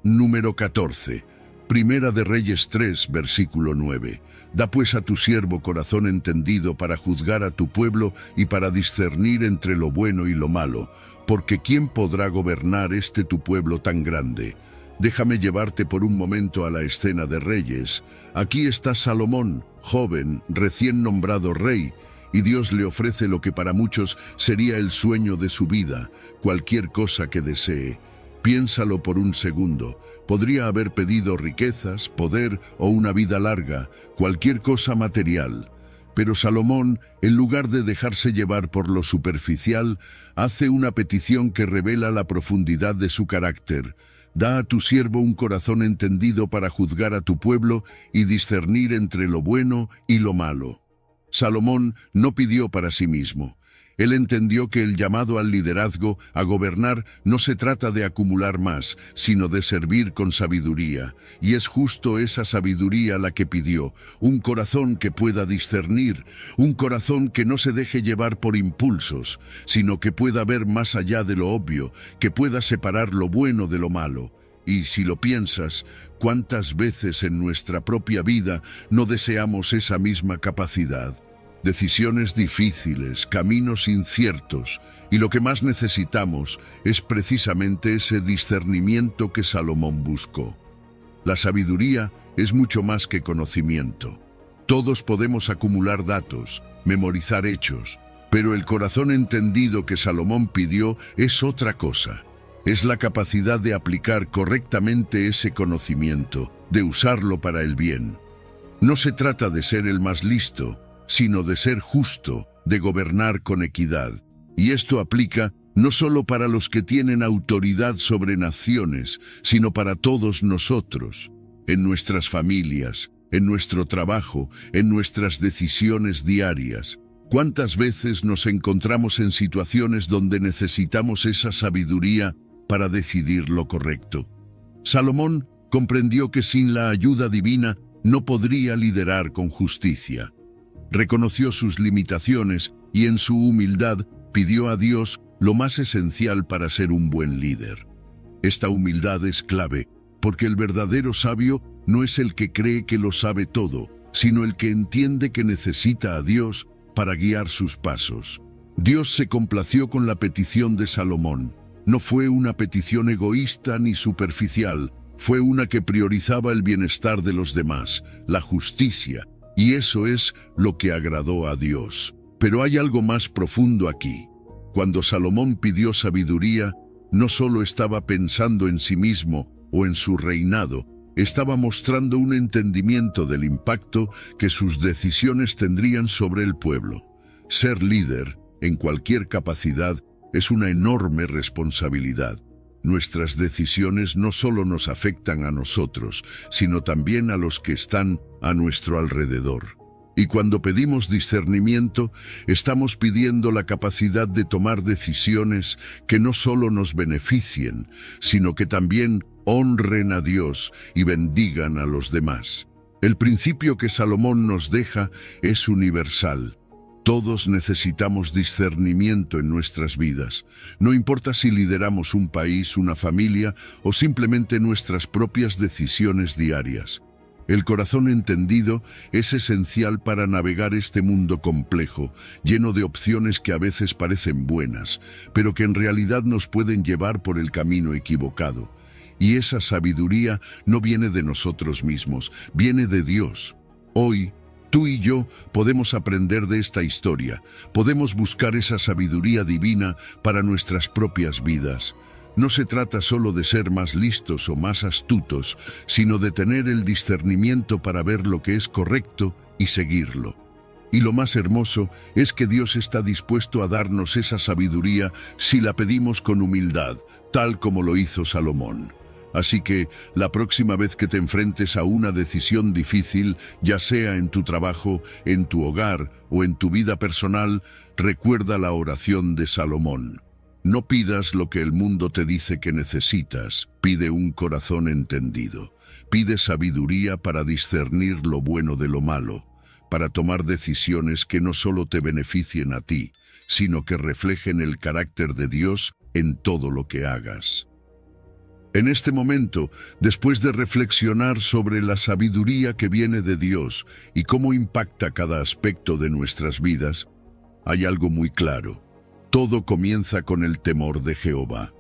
Número 14. Primera de Reyes 3, versículo 9. Da pues a tu siervo corazón entendido para juzgar a tu pueblo y para discernir entre lo bueno y lo malo, porque ¿quién podrá gobernar tu pueblo tan grande? Déjame llevarte por un momento a la escena de reyes. Aquí está Salomón, joven, recién nombrado rey, y Dios le ofrece lo que para muchos sería el sueño de su vida, cualquier cosa que desee. Piénsalo por un segundo. Podría haber pedido riquezas, poder o una vida larga, cualquier cosa material. Pero Salomón, en lugar de dejarse llevar por lo superficial, hace una petición que revela la profundidad de su carácter. Da a tu siervo un corazón entendido para juzgar a tu pueblo y discernir entre lo bueno y lo malo. Salomón no pidió para sí mismo. Él entendió que el llamado al liderazgo, a gobernar, no se trata de acumular más, sino de servir con sabiduría. Y es justo esa sabiduría la que pidió, un corazón que pueda discernir, un corazón que no se deje llevar por impulsos, sino que pueda ver más allá de lo obvio, que pueda separar lo bueno de lo malo. Y si lo piensas, ¿cuántas veces en nuestra propia vida no deseamos esa misma capacidad? Decisiones difíciles, caminos inciertos, y lo que más necesitamos es precisamente ese discernimiento que Salomón buscó. La sabiduría es mucho más que conocimiento. Todos podemos acumular datos, memorizar hechos, pero el corazón entendido que Salomón pidió es otra cosa. es la capacidad de aplicar correctamente ese conocimiento, de usarlo para el bien. No se trata de ser el más listo, sino de ser justo, de gobernar con equidad. Y esto aplica no solo para los que tienen autoridad sobre naciones, sino para todos nosotros, en nuestras familias, en nuestro trabajo, en nuestras decisiones diarias. ¿Cuántas veces nos encontramos en situaciones donde necesitamos esa sabiduría para decidir lo correcto? Salomón comprendió que sin la ayuda divina no podría liderar con justicia. Reconoció sus limitaciones y en su humildad pidió a Dios lo más esencial para ser un buen líder. Esta humildad es clave, porque el verdadero sabio no es el que cree que lo sabe todo, sino el que entiende que necesita a Dios para guiar sus pasos. Dios se complació con la petición de Salomón. No fue una petición egoísta ni superficial, fue una que priorizaba el bienestar de los demás, la justicia, y eso es lo que agradó a Dios. Pero hay algo más profundo aquí. Cuando Salomón pidió sabiduría, no solo estaba pensando en sí mismo o en su reinado, estaba mostrando un entendimiento del impacto que sus decisiones tendrían sobre el pueblo. Ser líder, en cualquier capacidad, es una enorme responsabilidad. Nuestras decisiones no solo nos afectan a nosotros, sino también a los que están a nuestro alrededor. Y cuando pedimos discernimiento, estamos pidiendo la capacidad de tomar decisiones que no solo nos beneficien, sino que también honren a Dios y bendigan a los demás. El principio que Salomón nos deja es universal. Todos necesitamos discernimiento en nuestras vidas. No importa si lideramos un país, una familia o simplemente nuestras propias decisiones diarias. El corazón entendido es esencial para navegar este mundo complejo, lleno de opciones que a veces parecen buenas, pero que en realidad nos pueden llevar por el camino equivocado. Y esa sabiduría no viene de nosotros mismos, viene de Dios. Hoy, tú y yo podemos aprender de esta historia, podemos buscar esa sabiduría divina para nuestras propias vidas. No se trata solo de ser más listos o más astutos, sino de tener el discernimiento para ver lo que es correcto y seguirlo. Y lo más hermoso es que Dios está dispuesto a darnos esa sabiduría si la pedimos con humildad, tal como lo hizo Salomón. Así que, la próxima vez que te enfrentes a una decisión difícil, ya sea en tu trabajo, en tu hogar o en tu vida personal, recuerda la oración de Salomón. No pidas lo que el mundo te dice que necesitas, pide un corazón entendido. Pide sabiduría para discernir lo bueno de lo malo, para tomar decisiones que no solo te beneficien a ti, sino que reflejen el carácter de Dios en todo lo que hagas. En este momento, después de reflexionar sobre la sabiduría que viene de Dios y cómo impacta cada aspecto de nuestras vidas, hay algo muy claro. Todo comienza con el temor de Jehová.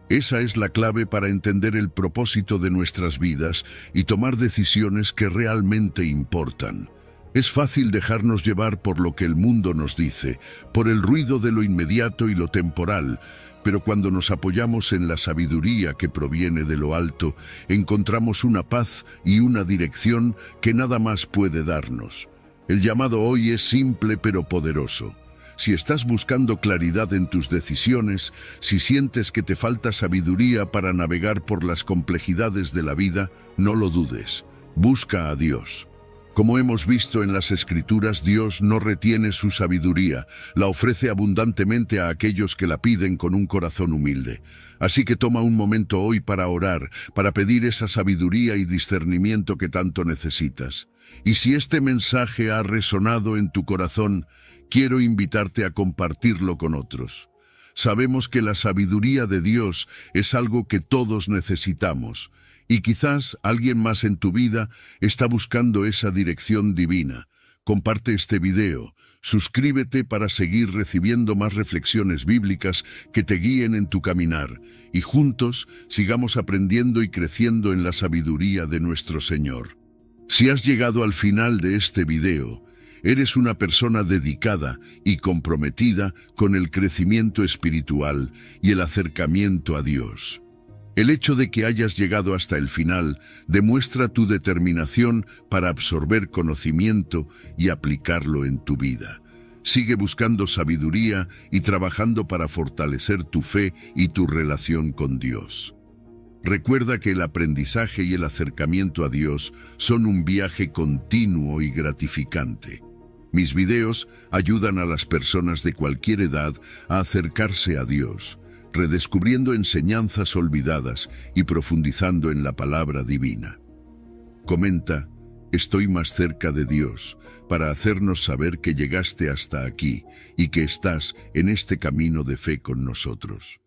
Esa es la clave para entender el propósito de nuestras vidas y tomar decisiones que realmente importan. Es fácil dejarnos llevar por lo que el mundo nos dice, por el ruido de lo inmediato y lo temporal, pero cuando nos apoyamos en la sabiduría que proviene de lo alto, encontramos una paz y una dirección que nada más puede darnos. El llamado hoy es simple pero poderoso. Si estás buscando claridad en tus decisiones, si sientes que te falta sabiduría para navegar por las complejidades de la vida, no lo dudes. Busca a Dios. Como hemos visto en las Escrituras, Dios no retiene su sabiduría, la ofrece abundantemente a aquellos que la piden con un corazón humilde. Así que toma un momento hoy para orar, para pedir esa sabiduría y discernimiento que tanto necesitas. Y si este mensaje ha resonado en tu corazón, quiero invitarte a compartirlo con otros. Sabemos que la sabiduría de Dios es algo que todos necesitamos, y quizás alguien más en tu vida está buscando esa dirección divina. Comparte este video, suscríbete para seguir recibiendo más reflexiones bíblicas que te guíen en tu caminar, y juntos sigamos aprendiendo y creciendo en la sabiduría de nuestro Señor. Si has llegado al final de este video, Eres una persona dedicada y comprometida con el crecimiento espiritual y el acercamiento a Dios. El hecho de que hayas llegado hasta el final demuestra tu determinación para absorber conocimiento y aplicarlo en tu vida. Sigue buscando sabiduría y trabajando para fortalecer tu fe y tu relación con Dios. Recuerda que el aprendizaje y el acercamiento a Dios son un viaje continuo y gratificante. Mis videos ayudan a las personas de cualquier edad a acercarse a Dios, redescubriendo enseñanzas olvidadas y profundizando en la palabra divina. Comenta, estoy más cerca de Dios, para hacernos saber que llegaste hasta aquí y que estás en este camino de fe con nosotros.